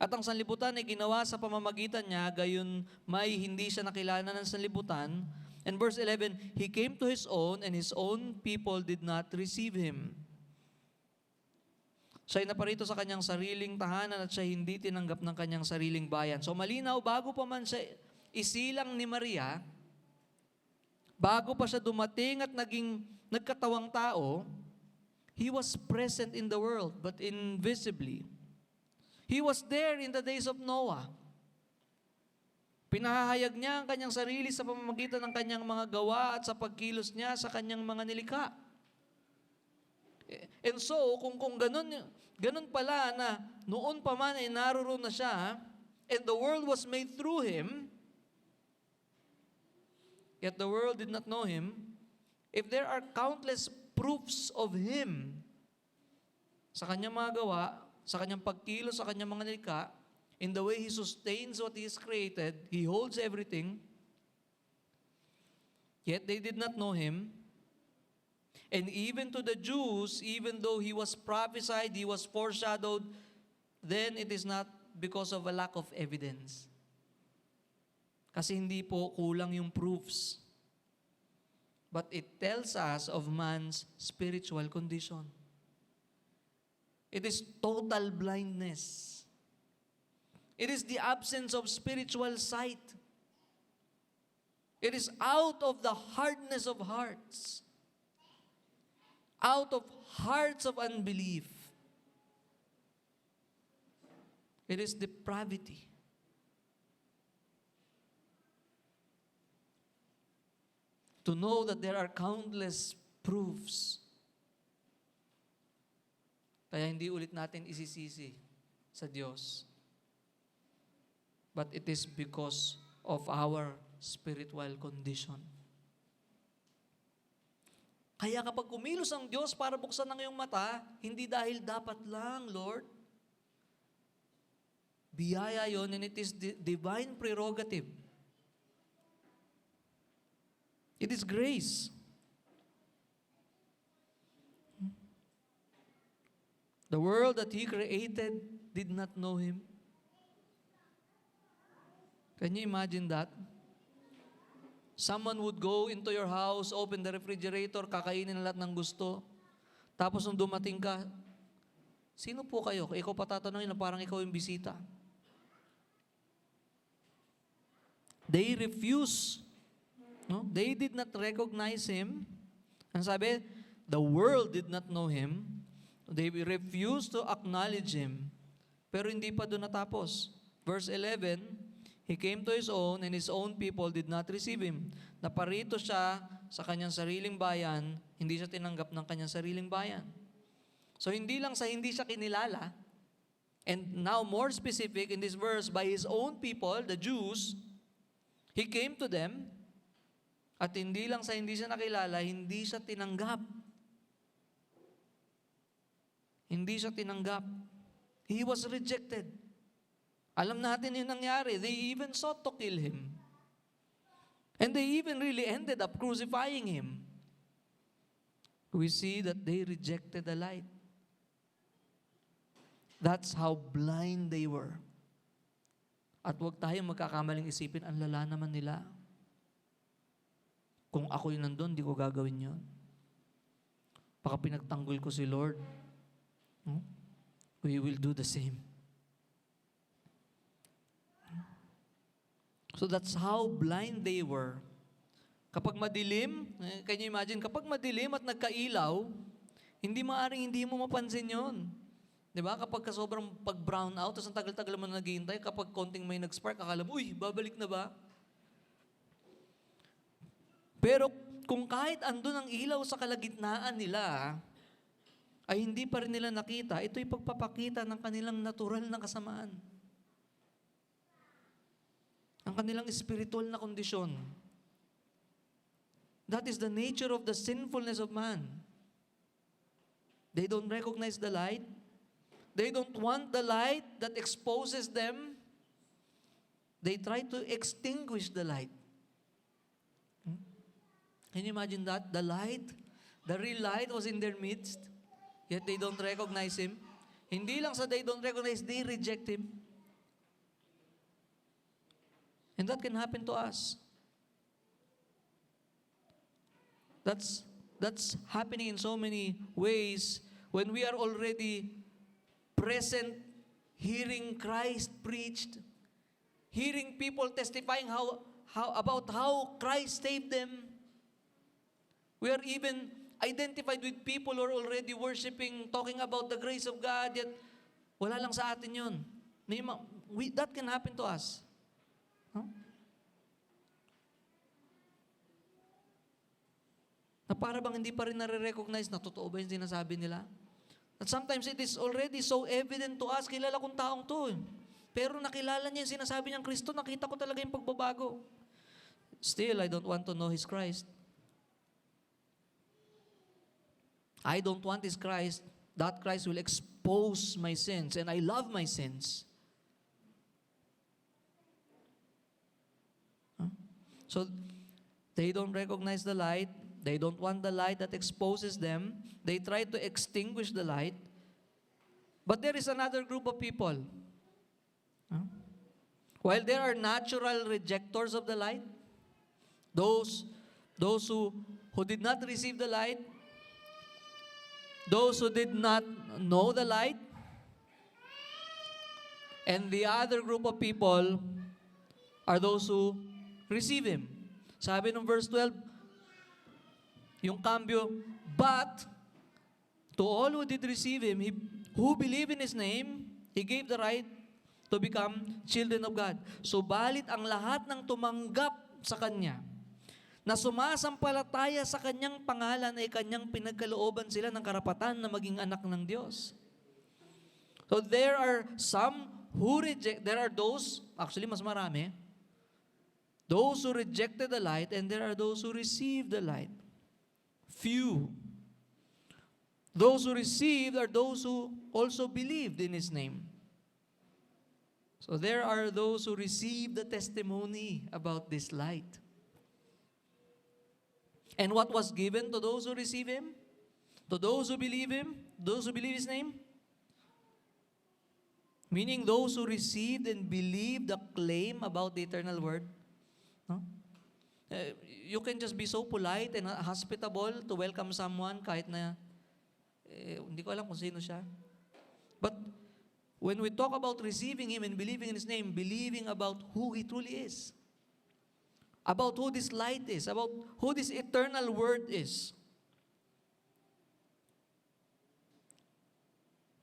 at ang sanlibutan ay ginawa sa pamamagitan niya, gayon may hindi siya nakilala ng sanlibutan. And verse 11, He came to His own, and His own people did not receive Him. Siya'y naparito sa kanyang sariling tahanan at siya hindi tinanggap ng kanyang sariling bayan. So malinaw, bago pa man siya isilang ni Maria, bago pa siya dumating at naging nagkatawang tao, He was present in the world, but invisibly. He was there in the days of Noah. Pinahahayag niya ang kanyang sarili sa pamamagitan ng kanyang mga gawa at sa pagkilos niya sa kanyang mga nilikha. And so, kung ganun pala na noon pa man ay naroon na siya, and the world was made through Him, yet the world did not know Him, if there are countless proofs of Him sa kanyang mga gawa, sa kanyang pagkilos, sa kanyang mga nilikha, in the way He sustains what He has created, He holds everything, yet they did not know Him. And even to the Jews, even though He was prophesied, He was foreshadowed, then it is not because of a lack of evidence. Kasi hindi po kulang yung proofs. But it tells us of man's spiritual condition. It is total blindness. It is the absence of spiritual sight. It is out of the hardness of hearts. Out of hearts of unbelief. It is depravity. To know that there are countless proofs. Kaya hindi ulit natin isisisi sa Diyos. But it is because of our spiritual condition. Kaya kapag kumilos ang Diyos para buksan ang iyong mata, hindi dahil dapat lang, Lord. Biyaya yon, and it is divine prerogative. It is grace. The world that He created did not know Him. Can you imagine that? Someone would go into your house, open the refrigerator, kakainin na lahat ng gusto. Tapos nung dumating ka, sino po kayo? Ikaw patatanungin na parang ikaw yung bisita. they refuse. No? They did not recognize Him. Ang sabi, the world did not know Him. They refused to acknowledge Him. Pero hindi pa doon natapos. Verse 11, He came to His own, and His own people did not receive Him. Naparito siya sa kanyang sariling bayan, hindi siya tinanggap ng kanyang sariling bayan. So hindi lang sa hindi siya kinilala, and now more specific in this verse, by His own people, the Jews, He came to them, at hindi lang sa hindi siya nakilala, hindi siya tinanggap. Hindi siya tinanggap. He was rejected. Alam natin yung nangyari. They even sought to kill Him. And they even really ended up crucifying Him. We see that they rejected the light. That's how blind they were. At huwag tayong magkakamaling isipin, ang lala naman nila. Kung ako yung nandun, di ko gagawin yun. Baka pinagtanggol ko si Lord. We will do the same. So that's how blind they were. Kapag madilim, can you imagine, kapag madilim at nagkailaw, hindi maaring hindi mo mapansin yon. Di ba? Kapag sobrang pag-brown out, tapos ang tagal-tagal mo na naghihintay, kapag konting may nag-spark, akala mo, uy, babalik na ba? Pero kung kahit andun ang ilaw sa kalagitnaan nila, ay hindi pa rin nila nakita, ito'y pagpapakita ng kanilang natural na kasamaan. Ang kanilang spiritual na kondisyon. That is the nature of the sinfulness of man. They don't recognize the light. They don't want the light that exposes them. They try to extinguish the light. Can you imagine that? The light, the real light was in their midst, yet they don't recognize Him. Hindi lang sa they don't recognize, they reject Him. And that can happen to us. That's happening in so many ways when we are already present, hearing Christ preached, hearing people testifying about how Christ saved them. We are even identified with people who are already worshiping, talking about the grace of God, yet wala lang sa atin yun. That can happen to us. Huh? Na para bang hindi pa rin nare-recognize na totoo ba yung sinasabi nila? At sometimes it is already so evident to us, kilala kong taong to. Pero nakilala niya yung sinasabi niyang Kristo, nakita ko talaga yung pagbabago. Still, I don't want to know His Christ. I don't want His Christ. That Christ will expose my sins, and I love my sins. So, they don't recognize the light. They don't want the light that exposes them. They try to extinguish the light. But there is another group of people. While there are natural rejectors of the light, those who did not receive the light, those who did not know the light, and the other group of people are those who receive Him. Sabi ng verse 12, yung cambio, but to all who did receive Him, who believe in His name, He gave the right to become children of God. Subalit ang lahat ng tumanggap sa Kanya, na sumasampalataya sa Kanyang pangalan ay Kanyang pinagkalooban sila ng karapatan na maging anak ng Diyos. So there are some who reject, there are those, actually mas marami, those who rejected the light, and there are those who received the light. Few. Those who received are those who also believed in His name. So there are those who received the testimony about this light. And what was given to those who receive Him? To those who believe Him? Those who believe His name? Meaning those who received and believed the claim about the eternal Word. No? You can just be so polite and hospitable to welcome someone kahit na hindi ko alam kung sino siya. But when we talk about receiving Him and believing in His name, believing about who He truly is. about who this light is, about who this eternal word is.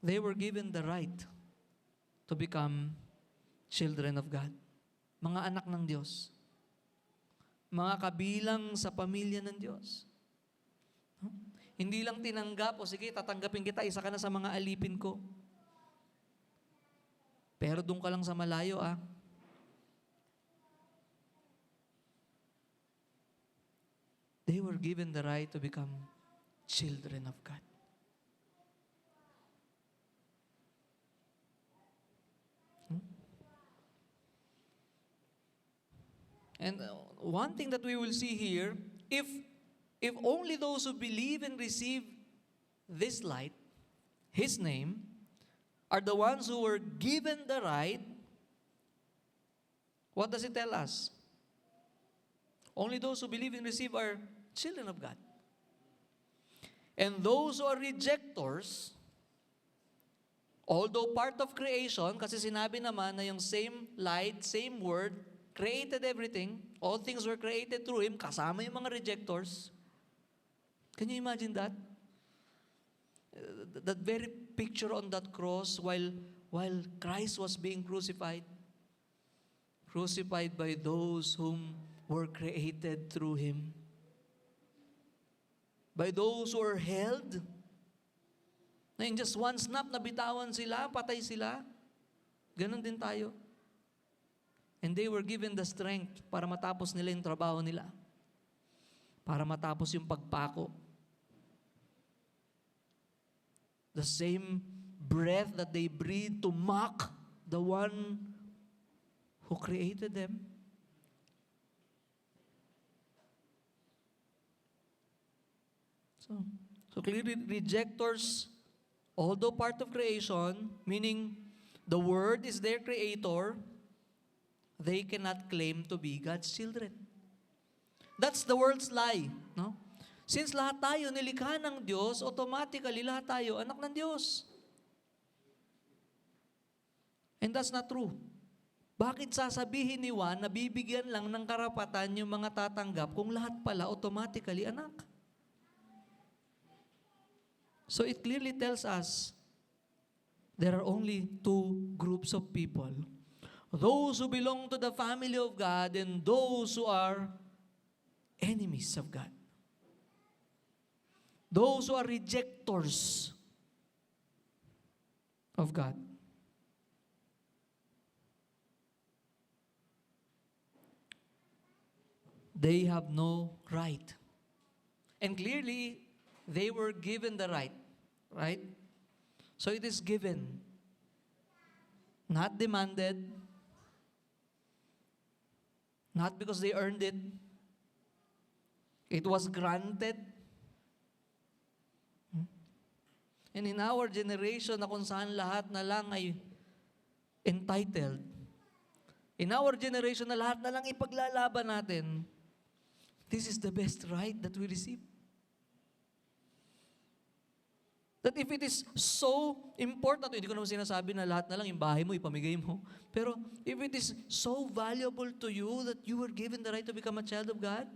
They were given the right to become children of God. Mga anak ng Diyos. Mga kabilang sa pamilya ng Diyos. Hindi lang tinanggap, o sige, tatanggapin kita, isa ka na sa mga alipin ko. Pero doon ka lang sa malayo, They were given the right to become children of God. And one thing that we will see here, if only those who believe and receive this light, His name, are the ones who were given the right, what does it tell us? Only those who believe and receive are children of God. And those who are rejectors, although part of creation, kasi sinabi naman na yung same light, same word, created everything, all things were created through Him, kasama yung mga rejectors. Can you imagine that? That very picture on that cross while Christ was being crucified by those whom were created through Him. By those who are held, na in just one snap, nabitawan sila, patay sila. Ganon din tayo. And they were given the strength para matapos nila yung trabaho nila. Para matapos yung pagpako. The same breath that they breathed to mock the one who created them. So clearly, rejectors, although part of creation, meaning the Word is their creator, they cannot claim to be God's children. That's the world's lie, no? Since lahat tayo nilikha ng Diyos, automatically lahat tayo anak ng Diyos. And that's not true. Bakit sasabihin ni Juan na bibigyan lang ng karapatan yung mga tatanggap kung lahat pala automatically anak? So it clearly tells us there are only two groups of people. Those who belong to the family of God and those who are enemies of God. Those who are rejectors of God. They have no right. And clearly, they were given the right. Right? So it is given. Not demanded. Not because they earned it. It was granted. And in our generation na kung saan lahat na lang ay entitled, in our generation na lahat na lang ipaglalaban natin, this is the best right that we receive. That if it is so important, hindi ko naman sinasabi na lahat na lang yung bahay mo, ipamigay mo. Pero if it is so valuable to you that you were given the right to become a child of God,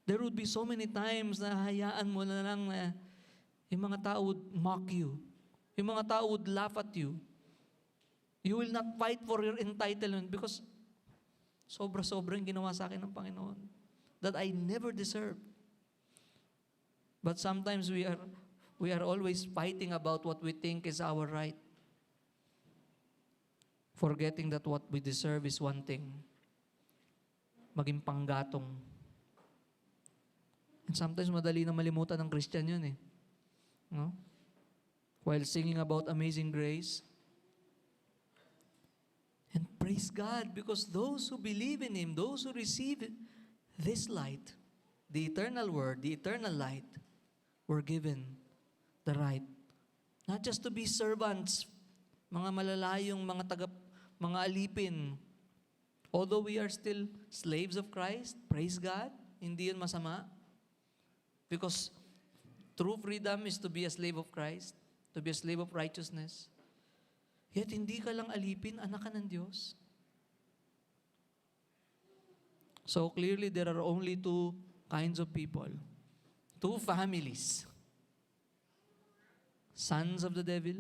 there would be so many times na hayaan mo na lang na yung mga tao would mock you. Yung mga tao would laugh at you. You will not fight for your entitlement because sobra-sobrang ginawa sa akin ng Panginoon that I never deserved. But sometimes we are always fighting about what we think is our right, forgetting that what we deserve is one thing, maging panggatong. And sometimes madali na malimutan ng Christian yun eh. No? While singing about amazing grace. And praise God, because those who believe in Him, those who receive this light, the eternal word, the eternal light, were given the right. Not just to be servants, mga malalayong, mga alipin. Although we are still slaves of Christ, praise God, hindi yun masama. Because true freedom is to be a slave of Christ, to be a slave of righteousness. Yet hindi ka lang alipin, anak ka ng Diyos. So clearly, there are only two kinds of people. Two families. Sons of the devil.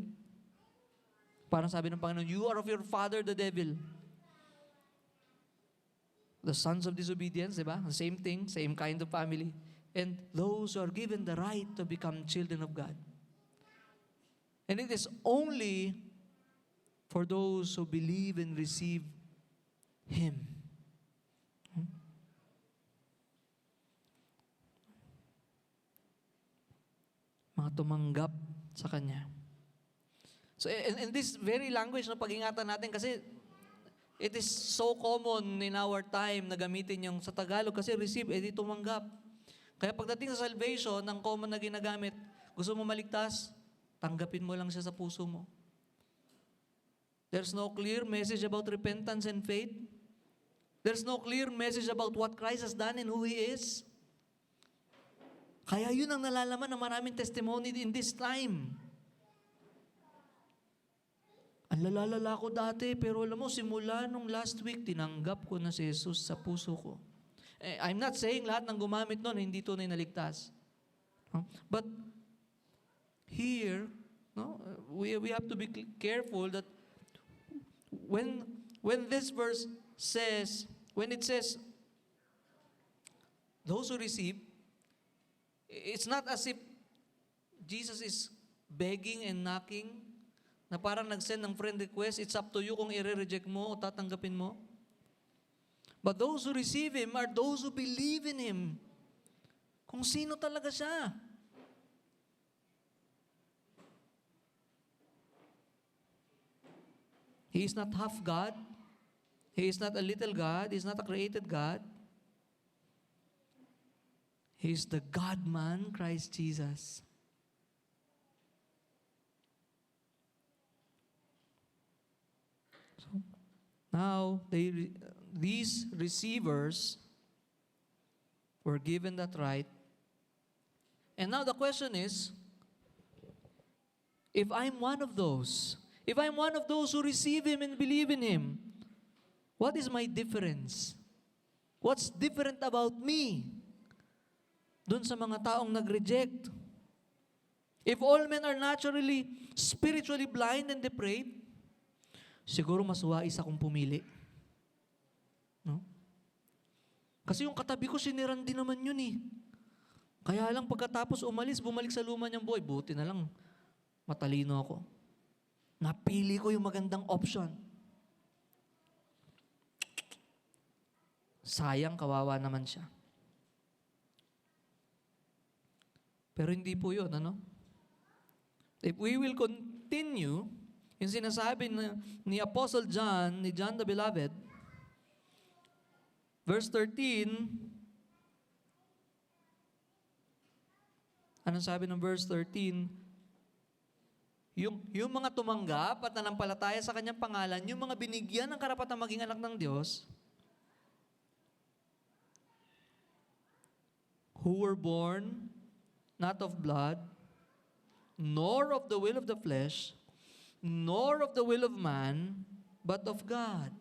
Parang sabi ng Panginoon, you are of your father, the devil. The sons of disobedience, di ba? The same thing, same kind of family. And those who are given the right to become children of God. And it is only for those who believe and receive Him. Mga tumanggap sa Kanya. So, and this very language na pag-ingatan natin kasi it is so common in our time na gamitin yung sa Tagalog kasi receive, edi tumanggap. Kaya pagdating sa salvation, ang common na ginagamit, gusto mo maligtas, tanggapin mo lang siya sa puso mo. There's no clear message about repentance and faith. There's no clear message about what Christ has done and who He is. Kaya yun ang nalalaman ng maraming testimony in this time. Ang lalalala ko dati, pero alam mo, simula nung last week, tinanggap ko na si Jesus sa puso ko. I'm not saying lahat ng gumamit nun, hindi tunay na ligtas. But here, no, we have to be careful that when this verse says, when it says, those who receive, it's not as if Jesus is begging and knocking, na parang nag-send ng friend request, it's up to you kung i-reject mo o tatanggapin mo. But those who receive Him are those who believe in Him. Kung sino talaga siya. He is not half God. He is not a little God. He is not a created God. He is the God-man, Christ Jesus. So, now, these receivers were given that right. And now the question is, if I'm one of those who receive Him and believe in Him, what is my difference? What's different about me dun sa mga taong nag-reject? If all men are naturally, spiritually blind and depraved, siguro mas wais akong pumili. No? Kasi yung katabi ko, siniran din naman yun eh. Kaya lang pagkatapos umalis, bumalik sa luma niyang buhay, buti na lang, matalino ako. Napili ko yung magandang option. Sayang, kawawa naman siya. Pero hindi po yun, ano? If we will continue, yung sinasabi ni Apostle John, ni John the Beloved, verse 13, anong sabi ng verse 13? Yung mga tumanggap at nanampalataya sa Kanyang pangalan, yung mga binigyan ng karapatang maging anak ng Diyos, who were born not of blood, nor of the will of the flesh, nor of the will of man, but of God.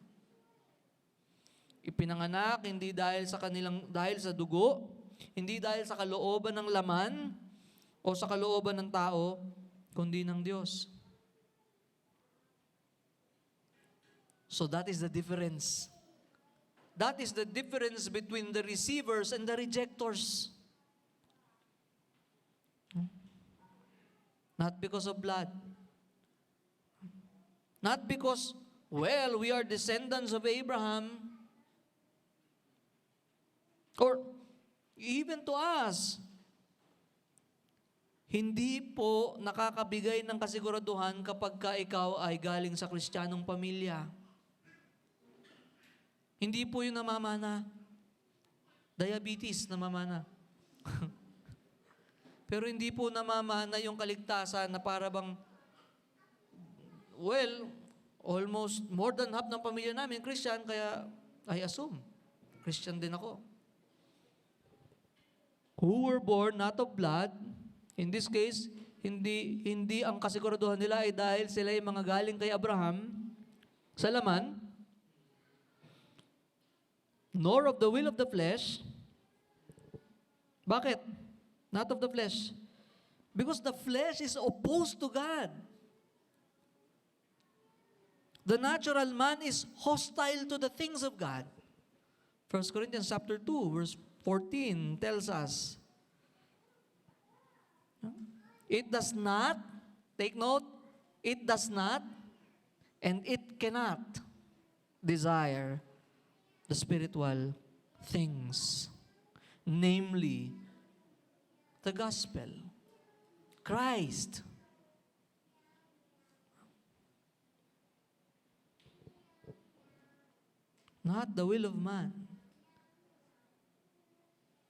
Ipinanganak hindi dahil sa dugo, hindi dahil sa kalooban ng laman o sa kalooban ng tao, kundi ng Diyos. So that is the difference. That is the difference between the receivers and the rejectors. Not because of blood. Not because, well, we are descendants of Abraham. Or even to us, hindi po nakakabigay ng kasiguraduhan kapag ka ikaw ay galing sa Kristiyanong pamilya. Hindi po yun namamana. Diabetes namamana. Pero hindi po namamana yung kaligtasan na para bang, well, almost more than half ng pamilya namin Christian, kaya I assume, Christian din ako. Who were born not of blood, in this case, hindi ang kasiguraduhan nila ay dahil sila ay mga galing kay Abraham sa laman, nor of the will of the flesh. Bakit? Not of the flesh. Because the flesh is opposed to God. The natural man is hostile to the things of God. 1 Corinthians chapter 2, verse 14 tells us, it does not, take note, it does not, and it cannot desire the spiritual things, namely the gospel, Christ. Not the will of man.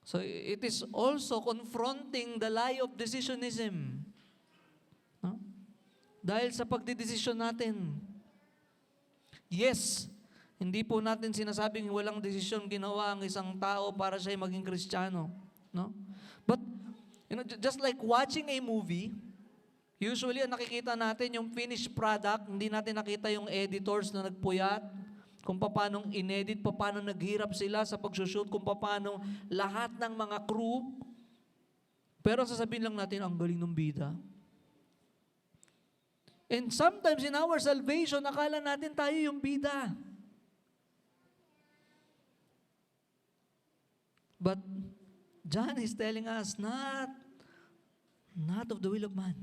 So it is also confronting the lie of decisionism. No? Dahil sa pagdidesisyon natin, yes, hindi po natin sinasabing walang desisyon ginawa ang isang tao para siya maging Kristiyano. No? But, just like watching a movie, usually ang nakikita natin yung finished product, hindi natin nakita yung editors na nagpuyat, kung paano inedit, paano naghirap sila sa pagsushoot, kung paano lahat ng mga crew. Pero sasabihin lang natin, ang galing ng bida. And sometimes in our salvation, akala natin tayo yung bida. But John is telling us, not of the will of man.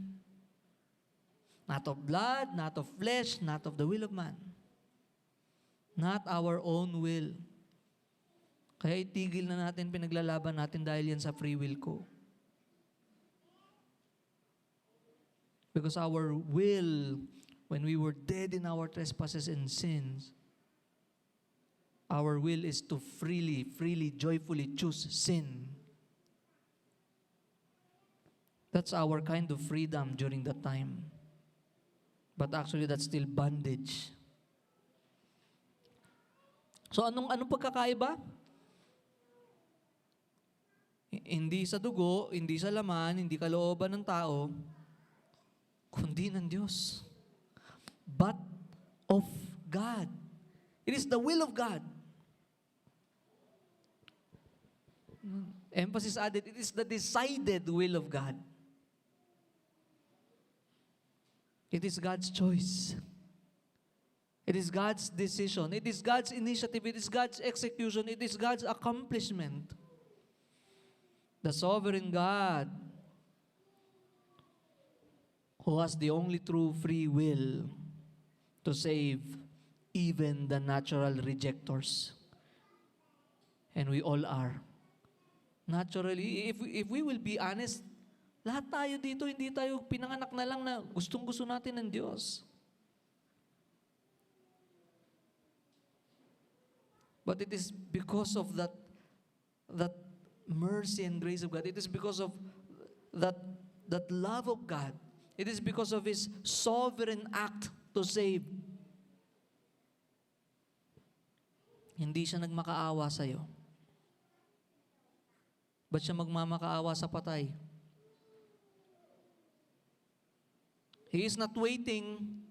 Not of blood, not of flesh, not of the will of man. Not our own will. Kaya itigil na natin, pinaglalaban natin dahil yan sa free will ko. Because our will, when we were dead in our trespasses and sins, our will is to freely, joyfully choose sin. That's our kind of freedom during that time. But actually, that's still bondage. So anong pagkakaiba? Hindi sa dugo, hindi sa laman, hindi kalooban ng tao, kundi ng Diyos. But of God. It is the will of God. Emphasis added, it is the decided will of God. It is God's choice. It is God's decision. It is God's initiative. It is God's execution. It is God's accomplishment. The sovereign God, who has the only true free will to save even the natural rejectors. And we all are. Naturally, if we will be honest, lahat tayo dito, hindi tayo pinanganak na lang na gustong-gusto natin ng Diyos. But it is because of that mercy and grace of God. It is because of that love of God. It is because of His sovereign act to save. Hindi siya nagmakaawa sa'yo. Ba't siya magmamakaawa sa patay? He is not waiting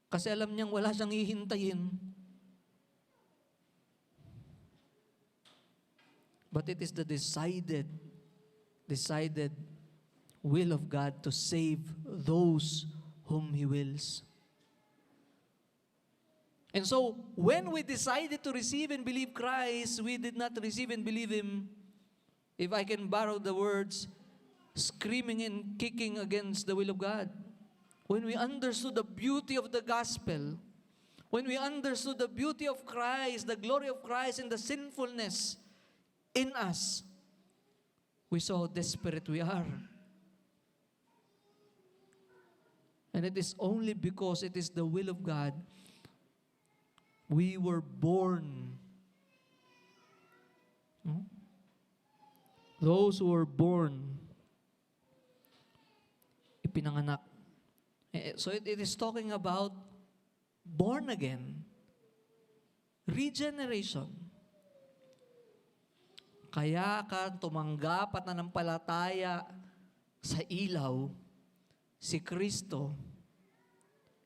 kasi alam niyang wala siyang hihintayin. But it is the decided will of God to save those whom He wills. And so, when we decided to receive and believe Christ, we did not receive and believe Him, if I can borrow the words, screaming and kicking against the will of God. When we understood the beauty of the gospel, when we understood the beauty of Christ, the glory of Christ, and the sinfulness in us, we saw how desperate we are. And it is only because it is the will of God we were born. Those who were born, ipinanganak. So it is talking about born again, regeneration. Kaya ka tumanggap at nanampalataya sa ilaw, si Kristo.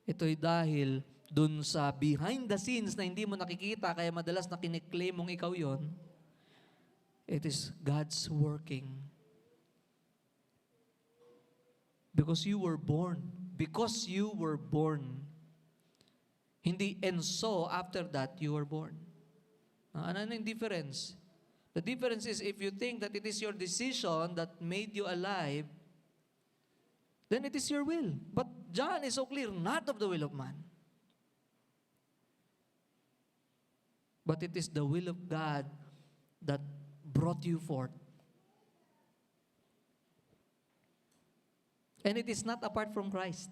Ito'y dahil dun sa behind the scenes na hindi mo nakikita, kaya madalas na kiniklaim mong ikaw yon, it is God's working. Because you were born. Because you were born. Hindi, and so, after that, you were born. Ano yung difference? The difference is if you think that it is your decision that made you alive, then it is your will. But John is so clear, not of the will of man. But it is the will of God that brought you forth. And it is not apart from Christ.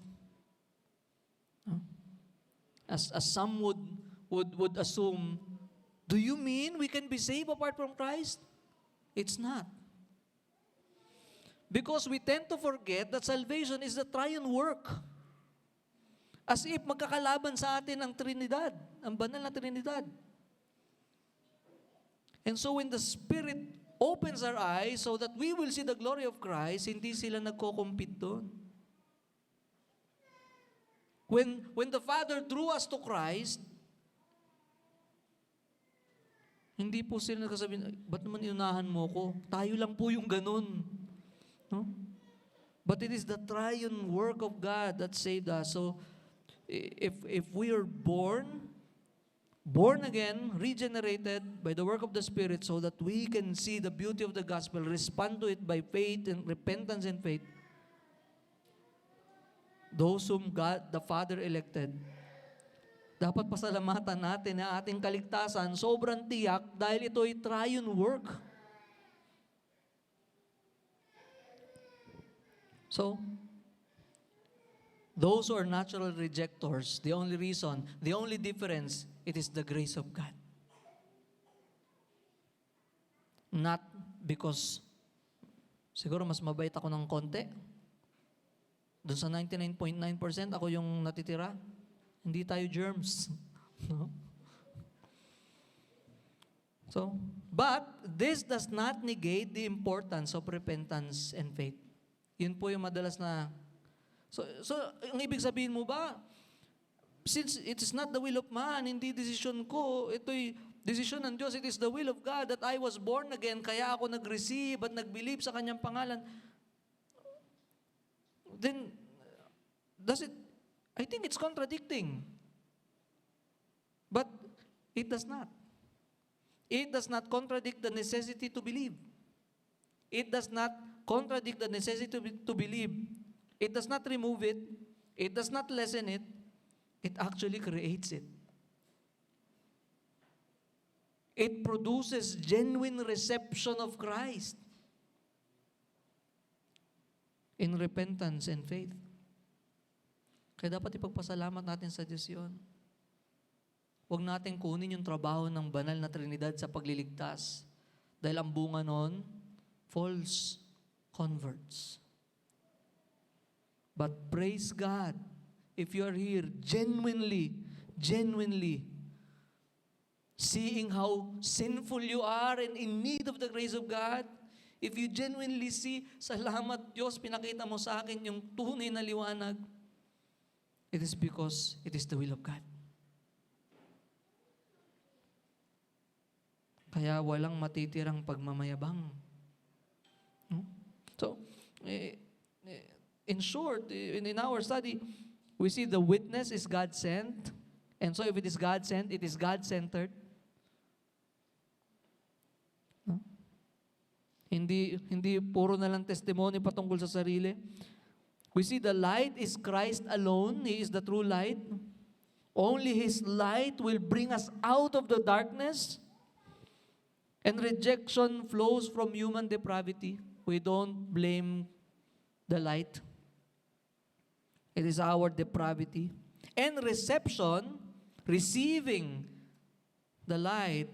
As some would assume, do you mean we can be saved apart from Christ? It's not. Because we tend to forget that salvation is the triune work. As if magkakalaban sa atin ang Trinidad, ang banal na Trinidad. And so when the Spirit opens our eyes so that we will see the glory of Christ, hindi sila nagko-compete doon. When the Father drew us to Christ, hindi po sila nagsasabi, ba't naman inunahan mo ko? Tayo lang po yung ganun. No? But it is the triune work of God that saved us. So, if we are born again, regenerated by the work of the Spirit so that we can see the beauty of the gospel, respond to it by faith and repentance and faith, those whom God the Father elected, dapat pasalamatan natin na ating kaligtasan sobrang tiyak dahil ito ay triune work. So, those who are natural rejectors, the only reason, the only difference, it is the grace of God. Not because, siguro mas mabait ako ng konti. Doon sa 99.9%, ako yung natitira. Hindi tayo germs. No? So, but this does not negate the importance of repentance and faith. Yun po yung madalas na. So ang ibig sabihin mo ba, since it is not the will of man, hindi decision ko, ito'y decision ng Diyos, it is the will of God that I was born again, kaya ako nag-receive at nag-believe sa Kanyang pangalan, then, I think it's contradicting. But it does not. It does not contradict the necessity to believe. It does not contradict the necessity to believe. It does not remove it. It does not lessen it. It actually creates it. It produces genuine reception of Christ in repentance and faith. Kaya dapat ipagpasalamat natin sa Diyos yun. Huwag natin kunin yung trabaho ng banal na Trinidad sa pagliligtas. Dahil ang bunga nun, false converts. But praise God, if you are here genuinely seeing how sinful you are and in need of the grace of God, if you genuinely see, salamat Diyos, pinakita mo sa akin yung tunay na liwanag, it is because it is the will of God. Kaya walang matitirang pagmamayabang. So, in short, in our study, we see the witness is God-sent. And so if it is God-sent, it is God-centered. No? Hindi puro na lang testimony patungkol sa sarili. We see the light is Christ alone. He is the true light. Only His light will bring us out of the darkness. And rejection flows from human depravity. We don't blame the light. It is our depravity. And reception, receiving the light,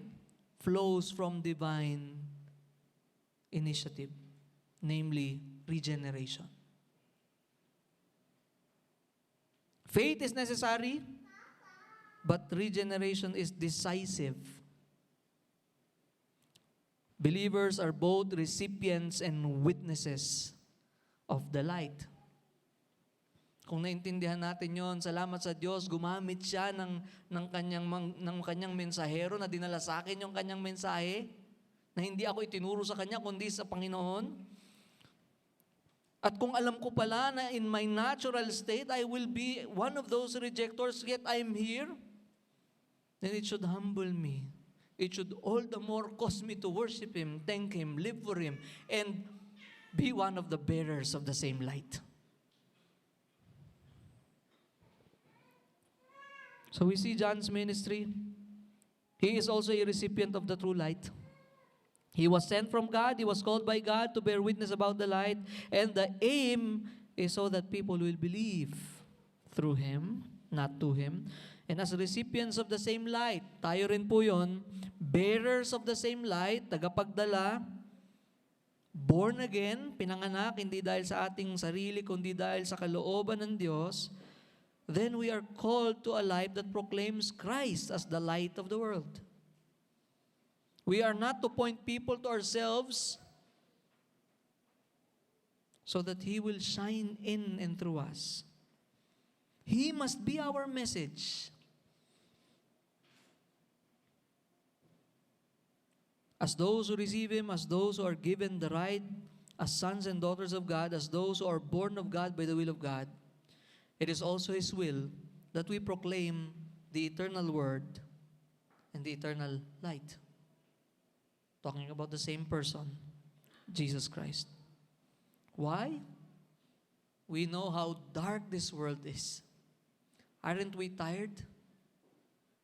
flows from divine initiative, namely regeneration. Faith is necessary, but regeneration is decisive. Believers are both recipients and witnesses of the light. Kung naintindihan natin yon, salamat sa Diyos, gumamit siya ng kanyang mensahero na dinala sa akin yung kanyang mensahe, na hindi ako itinuro sa kanya, kundi sa Panginoon. At kung alam ko pala na in my natural state, I will be one of those rejectors, yet I am here, then it should humble me. It should all the more cause me to worship Him, thank Him, live for Him, and be one of the bearers of the same light. So we see John's ministry. He is also a recipient of the true light. He was sent from God. He was called by God to bear witness about the light. And the aim is so that people will believe through Him, not to Him. And as recipients of the same light, tayo rin po yun, bearers of the same light, tagapagdala, born again, pinanganak, hindi dahil sa ating sarili, kundi dahil sa kalooban ng Diyos, then we are called to a life that proclaims Christ as the light of the world. We are not to point people to ourselves so that He will shine in and through us. He must be our message. As those who receive Him, as those who are given the right, as sons and daughters of God, as those who are born of God by the will of God, it is also His will that we proclaim the eternal Word and the eternal light. Talking about the same person, Jesus Christ. Why? We know how dark this world is. Aren't we tired?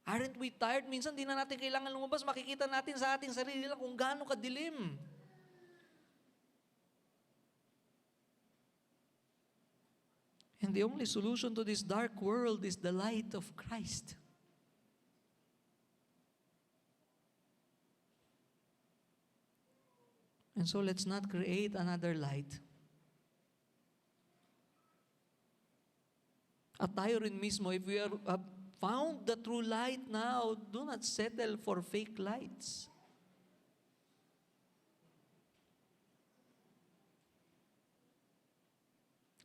Aren't we tired? Minsan di na natin kailangan lumabas, makikita natin sa ating sarili lang kung gaano kadilim. And the only solution to this dark world is the light of Christ. And so let's not create another light. At tayo rin mismo, if we have found the true light now, do not settle for fake lights.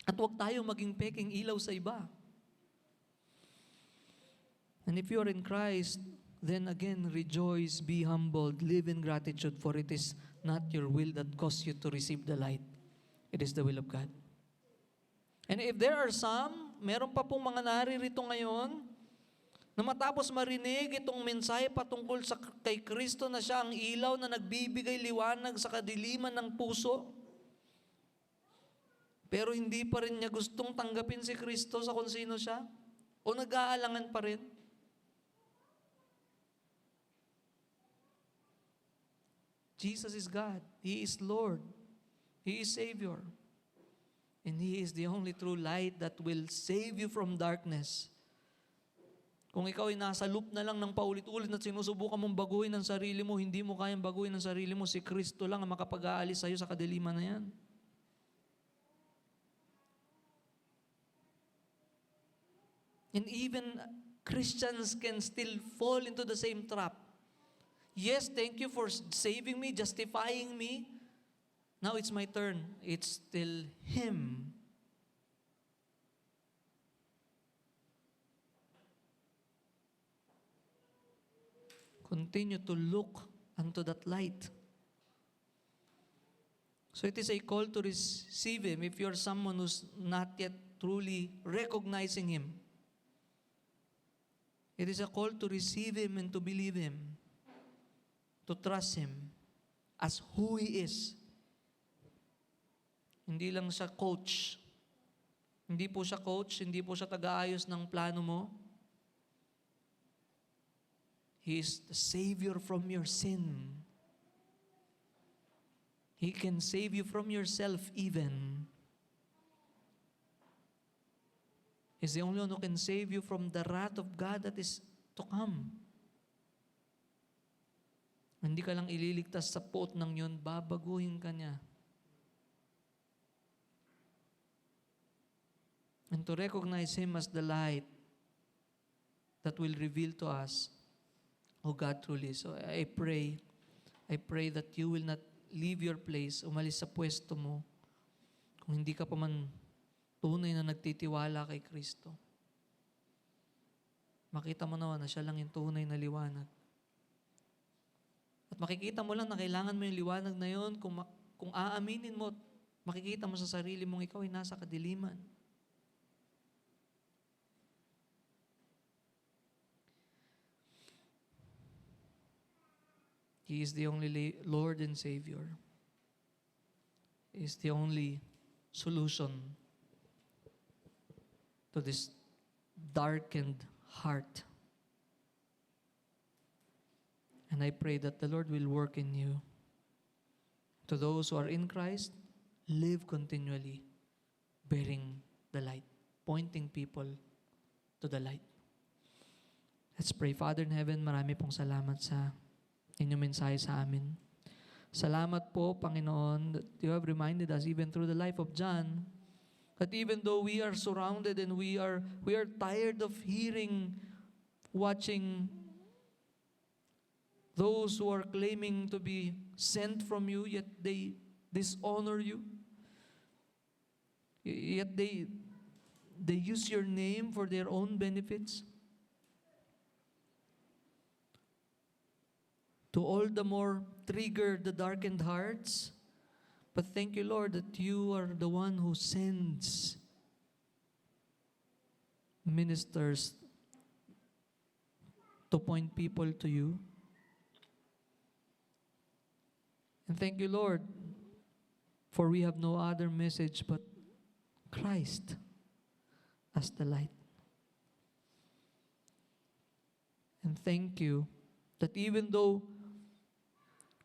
At huwag tayo maging peking ilaw sa iba. And if you are in Christ, then again, rejoice, be humbled, live in gratitude, for it is not your will that caused you to receive the light. It is the will of God. And if there are some, meron pa pong mga naririto ngayon, na matapos marinig itong mensahe patungkol kay Kristo na siya ang ilaw na nagbibigay liwanag sa kadiliman ng puso, pero hindi pa rin niya gustong tanggapin si Kristo sa kung sino siya, o nag-aalangan pa rin. Jesus is God. He is Lord. He is Savior. And He is the only true light that will save you from darkness. Kung ikaw ay nasa loop na lang ng paulit-ulit at sinusubukan mong baguhin ang sarili mo, hindi mo kayang baguhin ang sarili mo, si Kristo lang ang makapag-aalis sa iyo sa kadiliman na yan. And even Christians can still fall into the same trap. Yes, thank you for saving me, justifying me. Now it's my turn. It's still Him. Continue to look unto that light. So it is a call to receive Him if you're someone who's not yet truly recognizing Him. It is a call to receive Him and to believe Him, to trust Him as who He is. Hindi lang siya coach. Hindi po siya coach, hindi po siya taga-ayos ng plano mo. He is the Savior from your sin. He can save you from yourself even. He's the only one who can save you from the wrath of God that is to come. Hindi ka lang ililigtas sa pot ng yun, babaguhin ka niya. And to recognize Him as the light that will reveal to us who God truly is. So I pray that you will not leave your place, umalis sa pwesto mo, kung hindi ka pa man tunay na nagtitiwala kay Kristo. Makita mo naman na siya lang yung tunay na liwanag. At makikita mo lang na kailangan mo yung liwanag na yun kung aaminin mo, makikita mo sa sarili mong ikaw ay nasa kadiliman. He is the only Lord and Savior. He is the only solution to this darkened heart. And I pray that the Lord will work in you. To those who are in Christ, live continually bearing the light, pointing people to the light. Let's pray. Father in heaven, marami pong salamat sa inyong mensahe sa amin. Salamat po, Panginoon, that you have reminded us even through the life of John, that even though we are surrounded and we are tired of watching those who are claiming to be sent from you, yet they dishonor you. Yet they use your name for their own benefits. To all the more trigger the darkened hearts. But thank you, Lord, that you are the one who sends ministers to point people to you. And thank you, Lord, for we have no other message but Christ as the light. And thank you that even though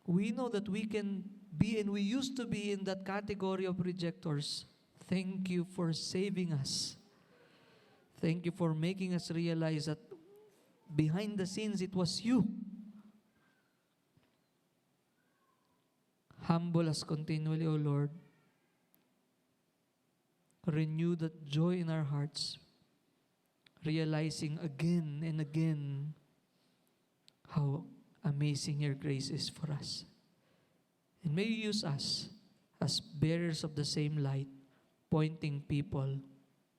we know that we can be and we used to be in that category of rejectors, thank you for saving us. Thank you for making us realize that behind the scenes it was you. Humble us continually, O Lord. Renew that joy in our hearts, realizing again and again how amazing your grace is for us. And may you use us as bearers of the same light, pointing people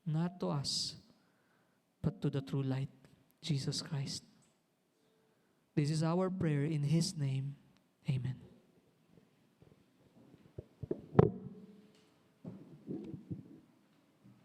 not to us, but to the true light, Jesus Christ. This is our prayer in His name. Amen.